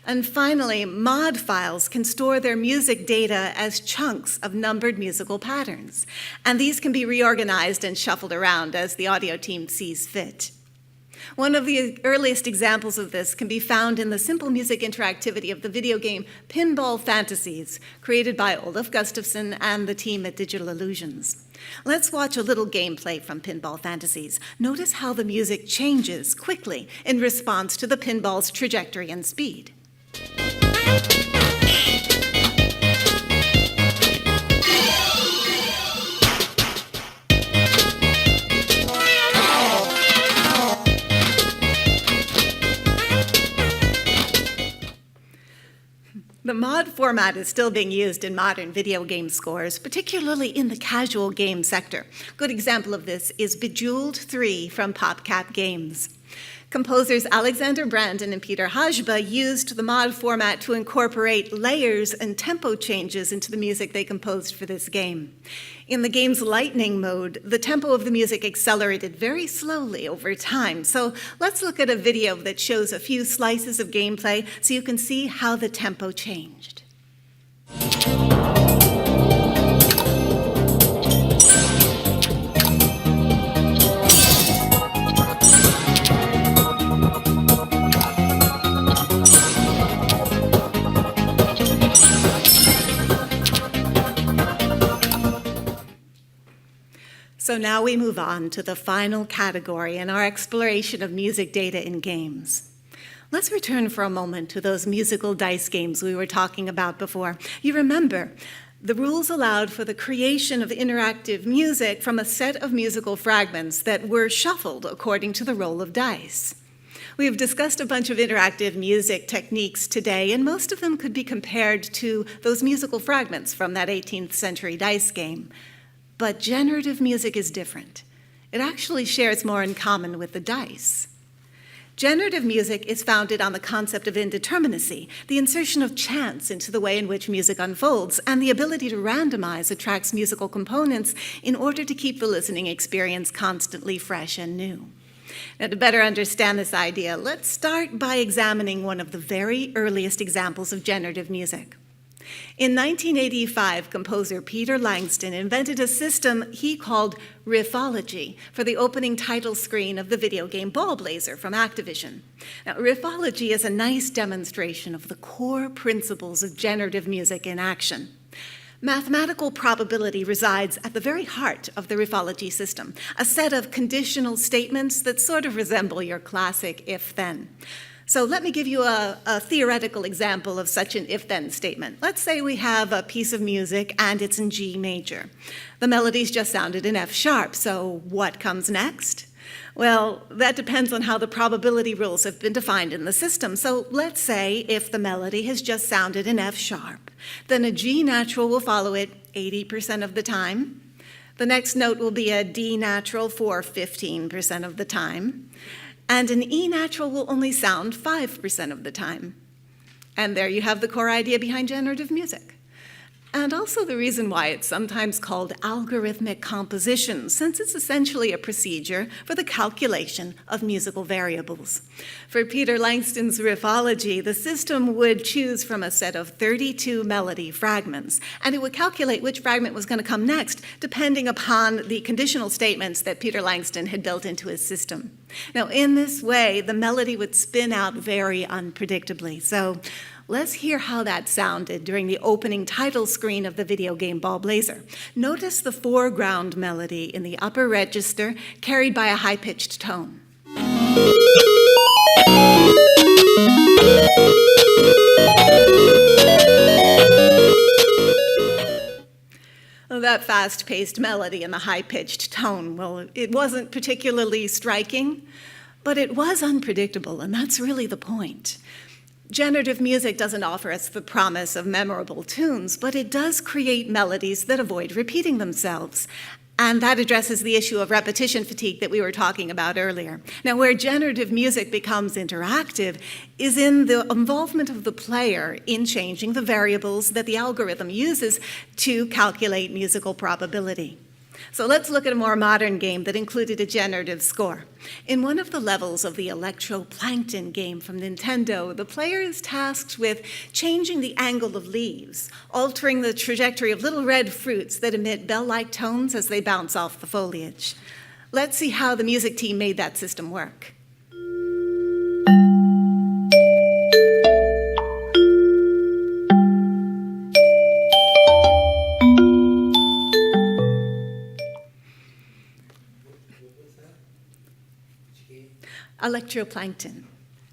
Speaker 2: And finally, mod files can store their music data as chunks of numbered musical patterns, and these can be reorganized and shuffled around as the audio team sees fit. One of the earliest examples of this can be found in the simple music interactivity of the video game Pinball Fantasies, created by Olaf Gustafsson and the team at Digital Illusions. Let's watch a little gameplay from Pinball Fantasies. Notice how the music changes quickly in response to the pinball's trajectory and speed. The mod format is still being used in modern video game scores, particularly in the casual game sector. A good example of this is Bejeweled 3 from PopCap Games. Composers Alexander Brandon and Peter Hajba used the mod format to incorporate layers and tempo changes into the music they composed for this game. In the game's lightning mode, the tempo of the music accelerated very slowly over time. So let's look at a video that shows a few slices of gameplay so you can see how the tempo changed. So now we move on to the final category in our exploration of music data in games. Let's return for a moment to those musical dice games we were talking about before. You remember, the rules allowed for the creation of interactive music from a set of musical fragments that were shuffled according to the roll of dice. We've discussed a bunch of interactive music techniques today, and most of them could be compared to those musical fragments from that 18th century dice game. But generative music is different. It actually shares more in common with the dice. Generative music is founded on the concept of indeterminacy, the insertion of chance into the way in which music unfolds, and the ability to randomize a track's musical components in order to keep the listening experience constantly fresh and new. Now, to better understand this idea, let's start by examining one of the very earliest examples of generative music. In 1985, composer Peter Langston invented a system he called riffology for the opening title screen of the video game Ball Blazer from Activision. Now, riffology is a nice demonstration of the core principles of generative music in action. Mathematical probability resides at the very heart of the riffology system, a set of conditional statements that sort of resemble your classic if-then. So let me give you a theoretical example of such an if-then statement. Let's say we have a piece of music and it's in G major. The melody's just sounded in F sharp, so what comes next? Well, that depends on how the probability rules have been defined in the system. So let's say if the melody has just sounded in F sharp, then a G natural will follow it 80% of the time. The next note will be a D natural for 15% of the time. And an E natural will only sound 5% of the time. And there you have the core idea behind generative music. And also the reason why it's sometimes called algorithmic composition, since it's essentially a procedure for the calculation of musical variables. For Peter Langston's riffology, the system would choose from a set of 32 melody fragments, and it would calculate which fragment was going to come next, depending upon the conditional statements that Peter Langston had built into his system. Now, in this way, the melody would spin out very unpredictably. So let's hear how that sounded during the opening title screen of the video game Ball Blazer. Notice the foreground melody in the upper register carried by a high-pitched tone. That fast-paced melody and the high-pitched tone, well, it wasn't particularly striking, but it was unpredictable, and that's really the point. Generative music doesn't offer us the promise of memorable tunes, but it does create melodies that avoid repeating themselves. And that addresses the issue of repetition fatigue that we were talking about earlier. Now, where generative music becomes interactive is in the involvement of the player in changing the variables that the algorithm uses to calculate musical probability. So let's look at a more modern game that included a generative score. In one of the levels of the Electroplankton game from Nintendo, the player is tasked with changing the angle of leaves, altering the trajectory of little red fruits that emit bell-like tones as they bounce off the foliage. Let's see how the music team made that system work. Electroplankton.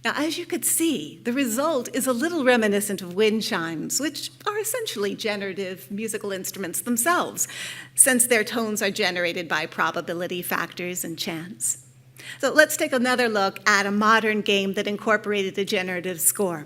Speaker 2: Now, as you could see, the result is a little reminiscent of wind chimes, which are essentially generative musical instruments themselves, since their tones are generated by probability factors and chance. So let's take another look at a modern game that incorporated a generative score.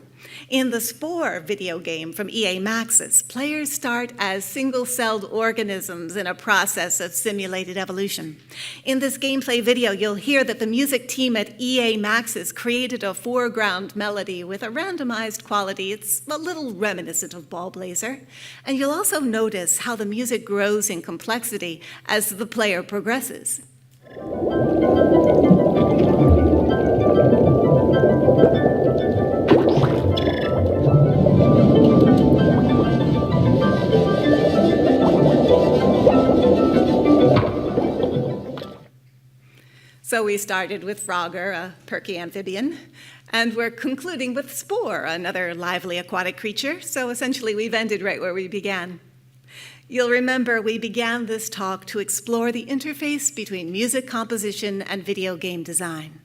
Speaker 2: In the Spore video game from EA Maxis, players start as single-celled organisms in a process of simulated evolution. In this gameplay video, you'll hear that the music team at EA Maxis created a foreground melody with a randomized quality. It's a little reminiscent of Ball Blazer. And you'll also notice how the music grows in complexity as the player progresses. So we started with Frogger, a perky amphibian, and we're concluding with Spore, another lively aquatic creature. So essentially we've ended right where we began. You'll remember we began this talk to explore the interface between music composition and video game design.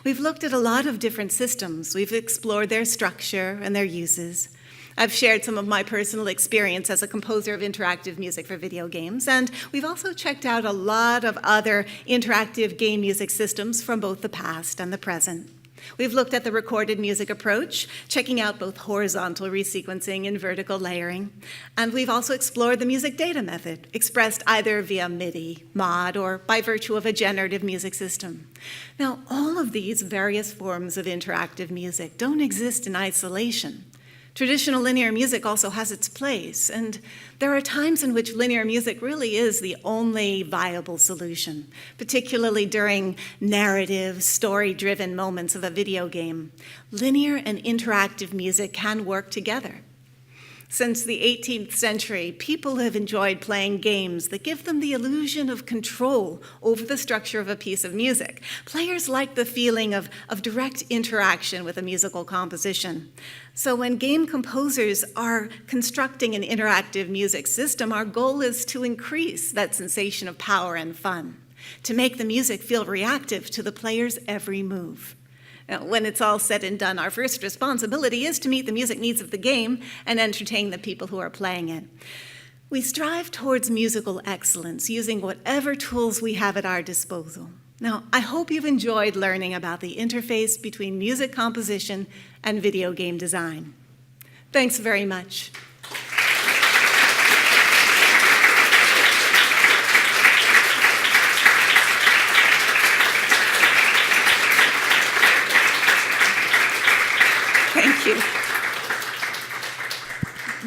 Speaker 2: We've looked at a lot of different systems. We've explored their structure and their uses. I've shared some of my personal experience as a composer of interactive music for video games, and we've also checked out a lot of other interactive game music systems from both the past and the present. We've looked at the recorded music approach, checking out both horizontal resequencing and vertical layering, and we've also explored the music data method, expressed either via MIDI, mod, or by virtue of a generative music system. Now, all of these various forms of interactive music don't exist in isolation. Traditional linear music also has its place, and there are times in which linear music really is the only viable solution, particularly during narrative, story-driven moments of a video game. Linear and interactive music can work together. Since the 18th century, people have enjoyed playing games that give them the illusion of control over the structure of a piece of music. Players like the feeling of direct interaction with a musical composition. So when game composers are constructing an interactive music system, our goal is to increase that sensation of power and fun, to make the music feel reactive to the player's every move. Now, when it's all said and done, our first responsibility is to meet the music needs of the game and entertain the people who are playing it. We strive towards musical excellence using whatever tools we have at our disposal. Now, I hope you've enjoyed learning about the interface between music composition and video game design. Thanks very much. Thank you.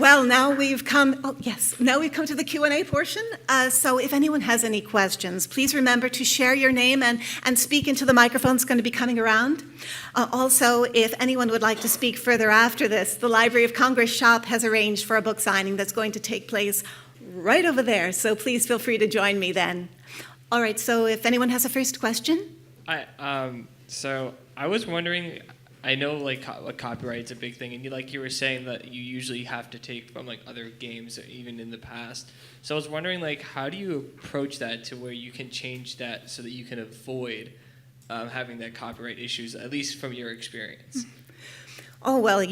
Speaker 2: Well, now we've come to the Q&A portion. So if anyone has any questions, please remember to share your name and speak into the microphone. It's going to be coming around. Also, if anyone would like to speak further after this, the Library of Congress shop has arranged for a book signing that's going to take place right over there. So please feel free to join me then. All right, so if anyone has a first question.
Speaker 6: So I was wondering, I know like copyright's a big thing, and you were saying that you usually have to take from like other games, even in the past. So I was wondering, like, how do you approach that to where you can change that so that you can avoid having that copyright issues, at least from your experience?
Speaker 2: Oh, well,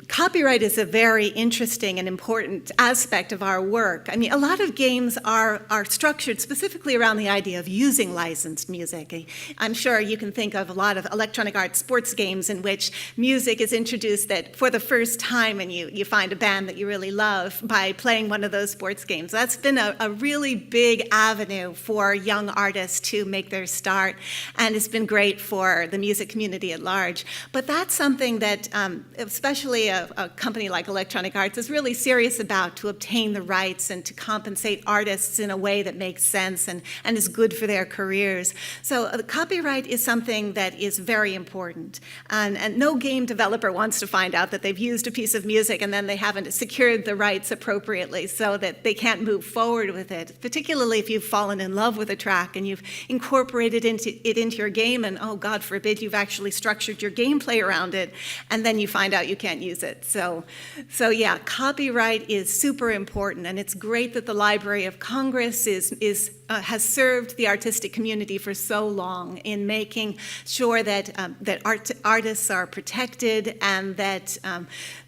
Speaker 2: copyright is a very interesting and important aspect of our work. I mean, a lot of games are structured specifically around the idea of using licensed music. I'm sure you can think of a lot of electronic arts sports games in which music is introduced that for the first time, and you find a band that you really love by playing one of those sports games. That's been a really big avenue for young artists to make their start, and it's been great for the music community at large. But that's something that especially a company like Electronic Arts is really serious about, to obtain the rights and to compensate artists in a way that makes sense and is good for their careers. So copyright is something that is very important. And no game developer wants to find out that they've used a piece of music and then they haven't secured the rights appropriately so that they can't move forward with it, particularly if you've fallen in love with a track and you've incorporated it into your game, and oh, God forbid, you've actually structured your gameplay around it, and then you find out you can't use it. So yeah, copyright is super important, and it's great that the Library of Congress has served the artistic community for so long in making sure that artists are protected, and that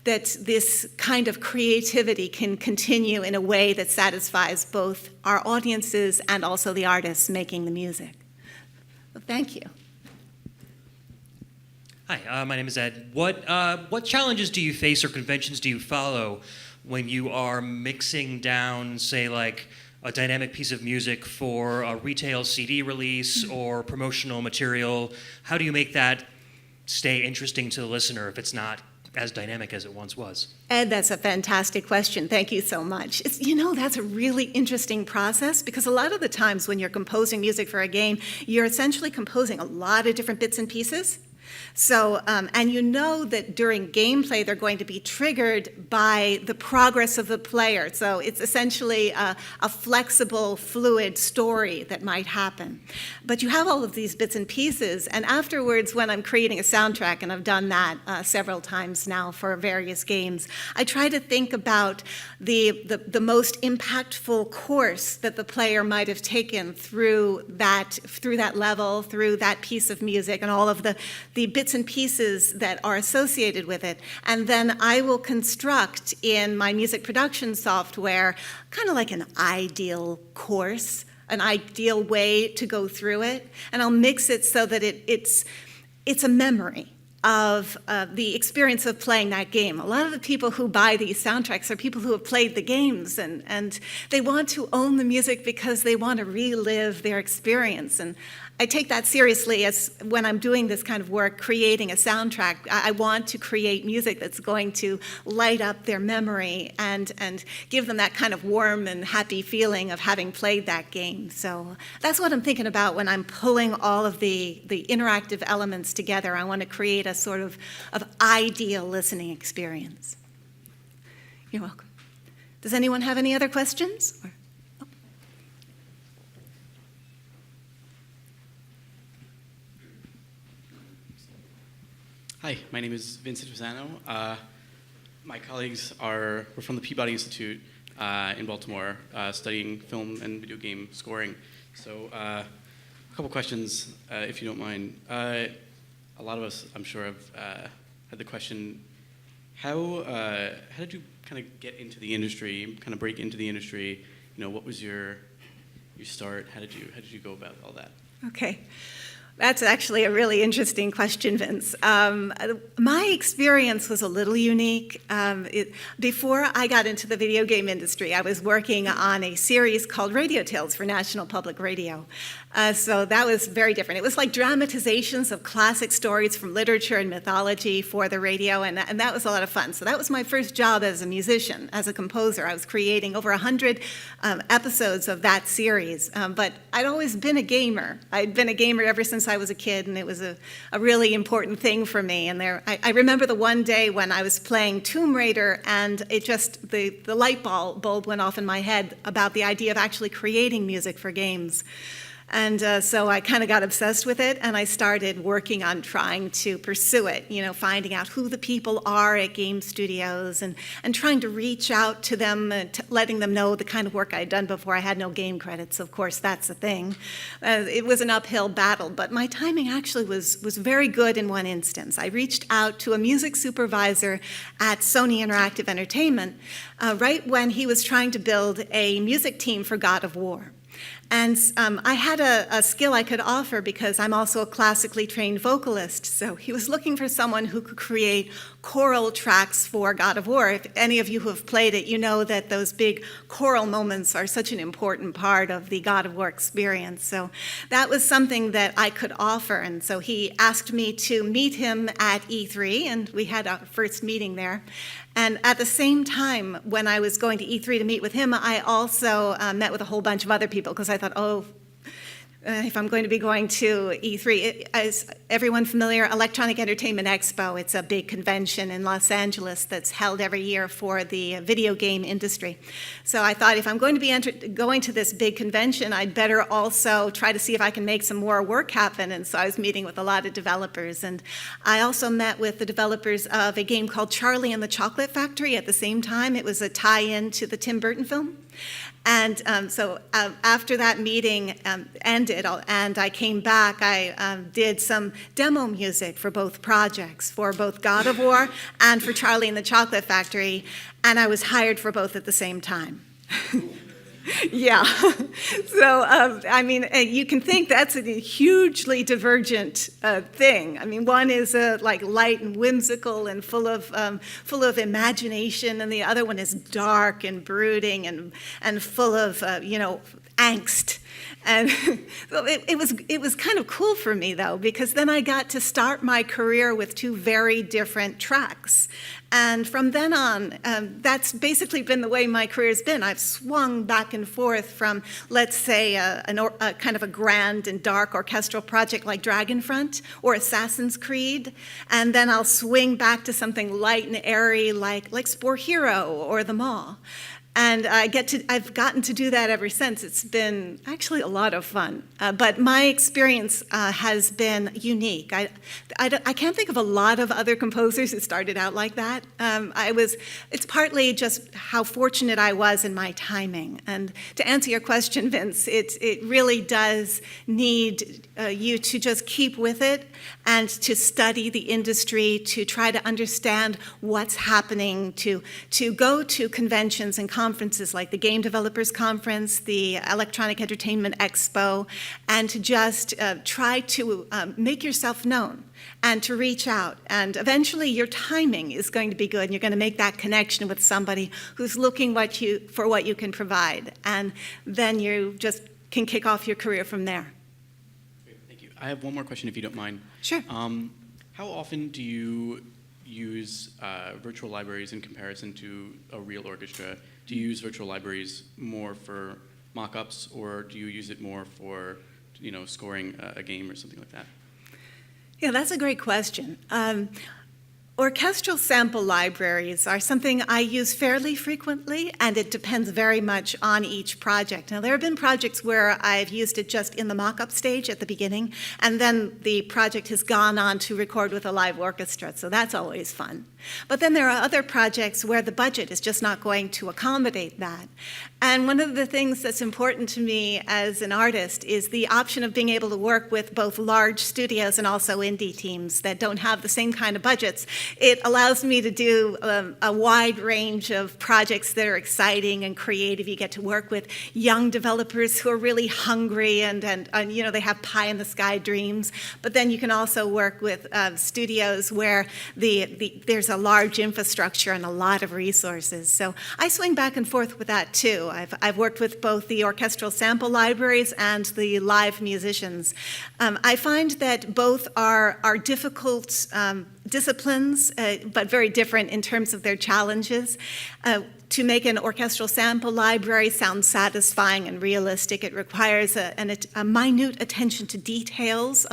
Speaker 2: this kind of creativity can continue in a way that satisfies both our audiences and also the artists making the music. Well, thank you.
Speaker 7: Hi, my name is Ed. What challenges do you face or conventions do you follow when you are mixing down, say, like a dynamic piece of music for a retail CD release or promotional material? How do you make that stay interesting to the listener if it's not as dynamic as it once was?
Speaker 2: Ed, that's a fantastic question. Thank you so much. That's a really interesting process, because a lot of the times when you're composing music for a game, you're essentially composing a lot of different bits and pieces. So, and you know that during gameplay, they're going to be triggered by the progress of the player. So it's essentially a flexible, fluid story that might happen. But you have all of these bits and pieces, and afterwards, when I'm creating a soundtrack, and I've done that several times now for various games, I try to think about the most impactful course that the player might have taken through that level, through that piece of music, and all of the bits and pieces that are associated with it. And then I will construct in my music production software kind of like an ideal course, an ideal way to go through it. And I'll mix it so that it's a memory of the experience of playing that game. A lot of the people who buy these soundtracks are people who have played the games, and they want to own the music because they want to relive their experience. And I take that seriously as when I'm doing this kind of work, creating a soundtrack. I want to create music that's going to light up their memory and give them that kind of warm and happy feeling of having played that game. So that's what I'm thinking about when I'm pulling all of the interactive elements together. I want to create a sort of ideal listening experience. You're welcome. Does anyone have any other questions?
Speaker 8: Hi, my name is Vincent Fasano. My colleagues we're from the Peabody Institute in Baltimore, studying film and video game scoring. So a couple questions, if you don't mind. a lot of us, I'm sure, have had the question: how did you kind of get into the industry, kind of break into the industry? What was your start? How did you go about all that?
Speaker 2: Okay. That's actually a really interesting question, Vince. My experience was a little unique. Before I got into the video game industry, I was working on a series called Radio Tales for National Public Radio. So that was very different. It was like dramatizations of classic stories from literature and mythology for the radio, and that was a lot of fun. So that was my first job as a musician, as a composer. I was creating over 100 episodes of that series. But I'd always been a gamer. I'd been a gamer ever since I was a kid, and it was a really important thing for me. And I remember the one day when I was playing Tomb Raider, and it just, the light bulb went off in my head about the idea of actually creating music for games. And so I kind of got obsessed with it, and I started working on trying to pursue it, finding out who the people are at game studios and trying to reach out to them, and letting them know the kind of work I had done before. I had no game credits, of course, that's the thing. It was an uphill battle, but my timing actually was very good in one instance. I reached out to a music supervisor at Sony Interactive Entertainment right when he was trying to build a music team for God of War. And I had a skill I could offer because I'm also a classically trained vocalist. So he was looking for someone who could create choral tracks for God of War. If any of you who have played it, you know that those big choral moments are such an important part of the God of War experience. So that was something that I could offer. And so he asked me to meet him at E3, and we had our first meeting there. And at the same time, when I was going to E3 to meet with him, I also met with a whole bunch of other people because I thought, if I'm going to be going to E3, is everyone familiar? Electronic Entertainment Expo. It's a big convention in Los Angeles that's held every year for the video game industry. So I thought if I'm going to be going to this big convention, I'd better also try to see if I can make some more work happen. And so I was meeting with a lot of developers. And I also met with the developers of a game called Charlie and the Chocolate Factory at the same time. It was a tie-in to the Tim Burton film. And so after that meeting ended and I came back, I did some demo music for both projects, for both God of War and for Charlie and the Chocolate Factory, and I was hired for both at the same time. Yeah. So, you can think that's a hugely divergent thing. I mean, one is like light and whimsical and full of imagination, and the other one is dark and brooding and full of, angst. And so it was kind of cool for me, though, because then I got to start my career with two very different tracks. And from then on, that's basically been the way my career's been. I've swung back and forth from, let's say, a kind of a grand and dark orchestral project like Dragonfront or Assassin's Creed, and then I'll swing back to something light and airy like Spore Hero or The Maw. And I've gotten to do that ever since. It's been actually a lot of fun. But my experience has been unique. I can't think of a lot of other composers who started out like that. It's partly just how fortunate I was in my timing. And to answer your question, Vince, it really does need you to just keep with it and to study the industry, to try to understand what's happening, to go to conventions and conferences like the Game Developers Conference, the Electronic Entertainment Expo, and to just try to make yourself known and to reach out. And eventually your timing is going to be good, and you're going to make that connection with somebody who's looking for what you can provide. And then you just can kick off your career from there.
Speaker 8: Thank you. I have one more question, if you don't mind.
Speaker 2: Sure.
Speaker 8: How often do you use virtual libraries in comparison to a real orchestra? Do you use virtual libraries more for mock-ups, or do you use it more for, scoring a game or something like that?
Speaker 2: Yeah, that's a great question. Orchestral sample libraries are something I use fairly frequently, and it depends very much on each project. Now, there have been projects where I've used it just in the mock-up stage at the beginning, and then the project has gone on to record with a live orchestra, so that's always fun. But then there are other projects where the budget is just not going to accommodate that. And one of the things that's important to me as an artist is the option of being able to work with both large studios and also indie teams that don't have the same kind of budgets. It allows me to do a wide range of projects that are exciting and creative. You get to work with young developers who are really hungry and you know, they have pie-in-the-sky dreams. But then you can also work with studios where there's a large infrastructure and a lot of resources. So I swing back and forth with that too. I've worked with both the orchestral sample libraries and the live musicians. I find that both are difficult disciplines, but very different in terms of their challenges. To make an orchestral sample library sound satisfying and realistic, it requires a minute attention to details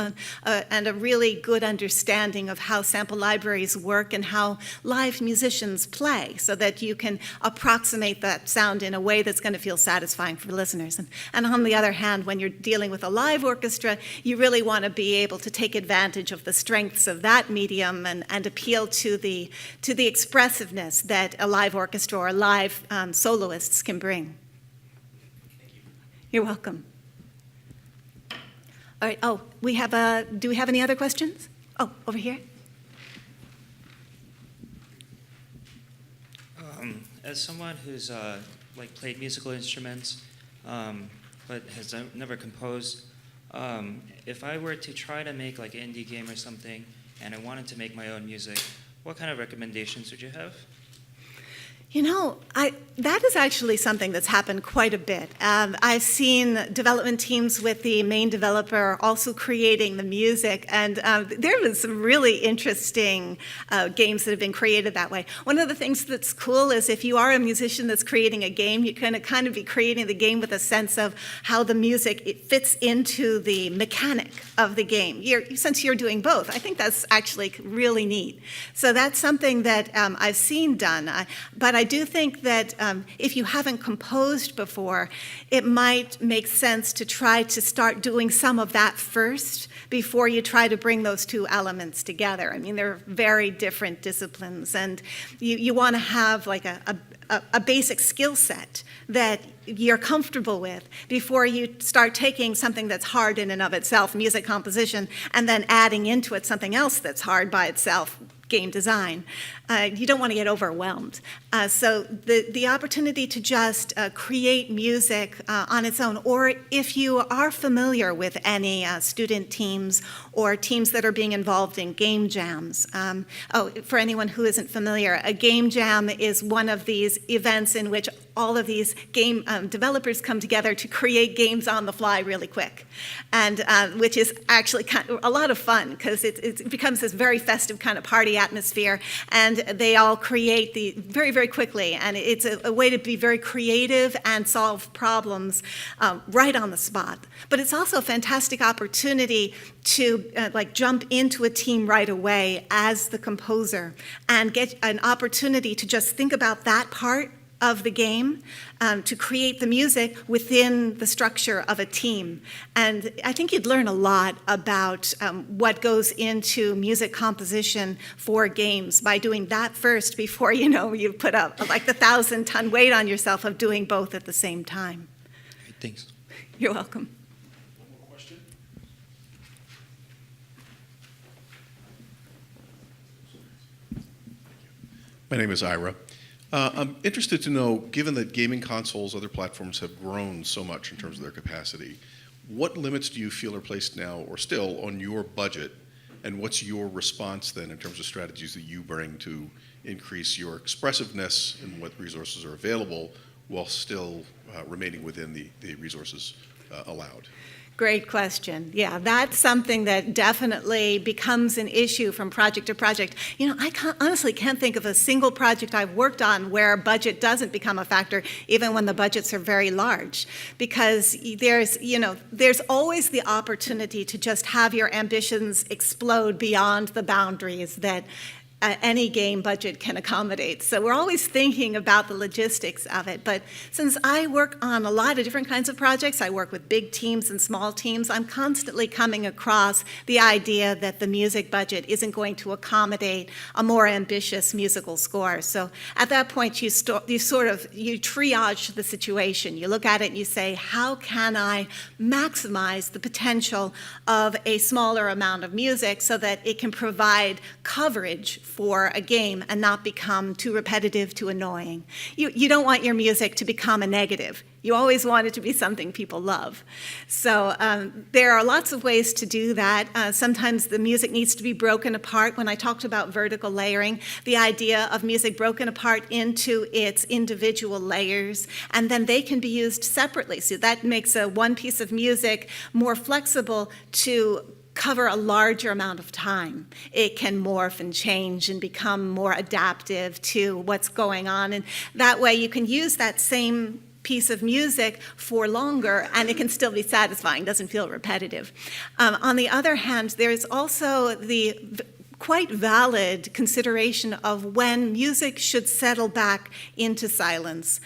Speaker 2: and a really good understanding of how sample libraries work and how live musicians play, so that you can approximate that sound in a way that's going to feel satisfying for listeners. And on the other hand, when you're dealing with a live orchestra, you really want to be able to take advantage of the strengths of that medium and appeal to the expressiveness that a live orchestra or live soloists can bring. You're welcome. All right. Oh, do we have any other questions? Oh, over here.
Speaker 9: As someone who's like played musical instruments, but has never composed, if I were to try to make like an indie game or something, and I wanted to make my own music, what kind of recommendations would you have?
Speaker 2: You know, that is actually something that's happened quite a bit. I've seen development teams with the main developer also creating the music, and there was some really interesting games that have been created that way. One of the things that's cool is if you are a musician that's creating a game, you can kind of be creating the game with a sense of how the music fits into the mechanic of the game. Since you're doing both, I think that's actually really neat. So that's something that I've seen done, but I do think that if you haven't composed before, it might make sense to try to start doing some of that first before you try to bring those two elements together. I mean, they're very different disciplines, and you want to have like a basic skill set that you're comfortable with before you start taking something that's hard in and of itself, music composition, and then adding into it something else that's hard by itself, game design. You don't want to get overwhelmed. So the opportunity to just create music on its own, or if you are familiar with any student teams or teams that are being involved in game jams. For anyone who isn't familiar, a game jam is one of these events in which all of these game developers come together to create games on the fly really quick, and which is actually kind of a lot of fun because it becomes this very festive kind of party atmosphere, and they all create very, very quickly, and it's a way to be very creative and solve problems right on the spot. But it's also a fantastic opportunity to jump into a team right away as the composer and get an opportunity to just think about that part of the game, to create the music within the structure of a team. And I think you'd learn a lot about what goes into music composition for games by doing that first before, you put up like the 1,000-ton weight on yourself of doing both at the same time.
Speaker 9: Thanks.
Speaker 2: You're welcome.
Speaker 10: One more question. My name is Ira. I'm interested to know, given that gaming consoles, other platforms have grown so much in terms of their capacity, what limits do you feel are placed now or still on your budget, and what's your response then in terms of strategies that you bring to increase your expressiveness and what resources are available while still remaining within the resources allowed?
Speaker 2: Great question. Yeah, that's something that definitely becomes an issue from project to project. I honestly can't think of a single project I've worked on where budget doesn't become a factor, even when the budgets are very large, because there's always the opportunity to just have your ambitions explode beyond the boundaries that any game budget can accommodate. So we're always thinking about the logistics of it. But since I work on a lot of different kinds of projects, I work with big teams and small teams, I'm constantly coming across the idea that the music budget isn't going to accommodate a more ambitious musical score. So at that point, you triage the situation. You look at it and you say, how can I maximize the potential of a smaller amount of music so that it can provide coverage for a game and not become too repetitive, too annoying. You don't want your music to become a negative. You always want it to be something people love. So there are lots of ways to do that. Sometimes the music needs to be broken apart. When I talked about vertical layering, the idea of music broken apart into its individual layers, and then they can be used separately. So that makes one piece of music more flexible to cover a larger amount of time. It can morph and change and become more adaptive to what's going on. And that way you can use that same piece of music for longer and it can still be satisfying, doesn't feel repetitive. On the other hand, there's also the quite valid consideration of when music should settle back into silence.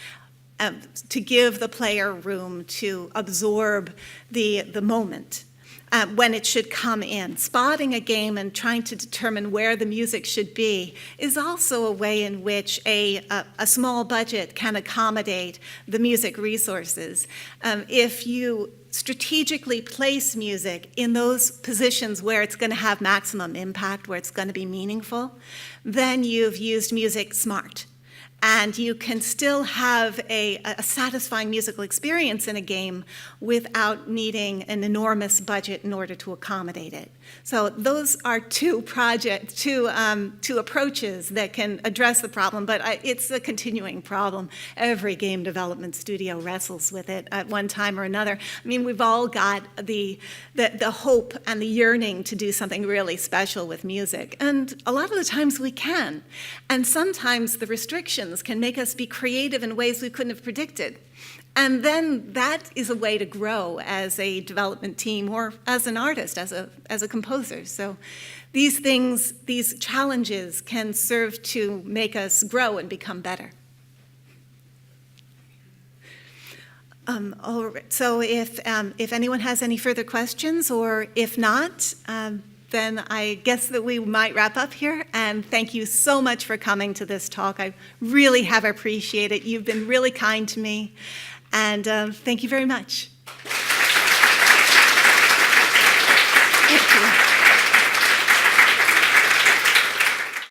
Speaker 2: To give the player room to absorb the moment. When it should come in. Spotting a game and trying to determine where the music should be is also a way in which a small budget can accommodate the music resources. If you strategically place music in those positions where it's going to have maximum impact, where it's going to be meaningful, then you've used music smart. And you can still have a satisfying musical experience in a game without needing an enormous budget in order to accommodate it. So those are two approaches that can address the problem, but it's a continuing problem. Every game development studio wrestles with it at one time or another. I mean, we've all got the hope and the yearning to do something really special with music, and a lot of the times we can. And sometimes the restrictions can make us be creative in ways we couldn't have predicted. And then that is a way to grow as a development team or as an artist, as a composer. So these things, these challenges can serve to make us grow and become better. All right. So if anyone has any further questions, or if not, then I guess that we might wrap up here. And thank you so much for coming to this talk. I really have appreciated it. You've been really kind to me. And thank you very much.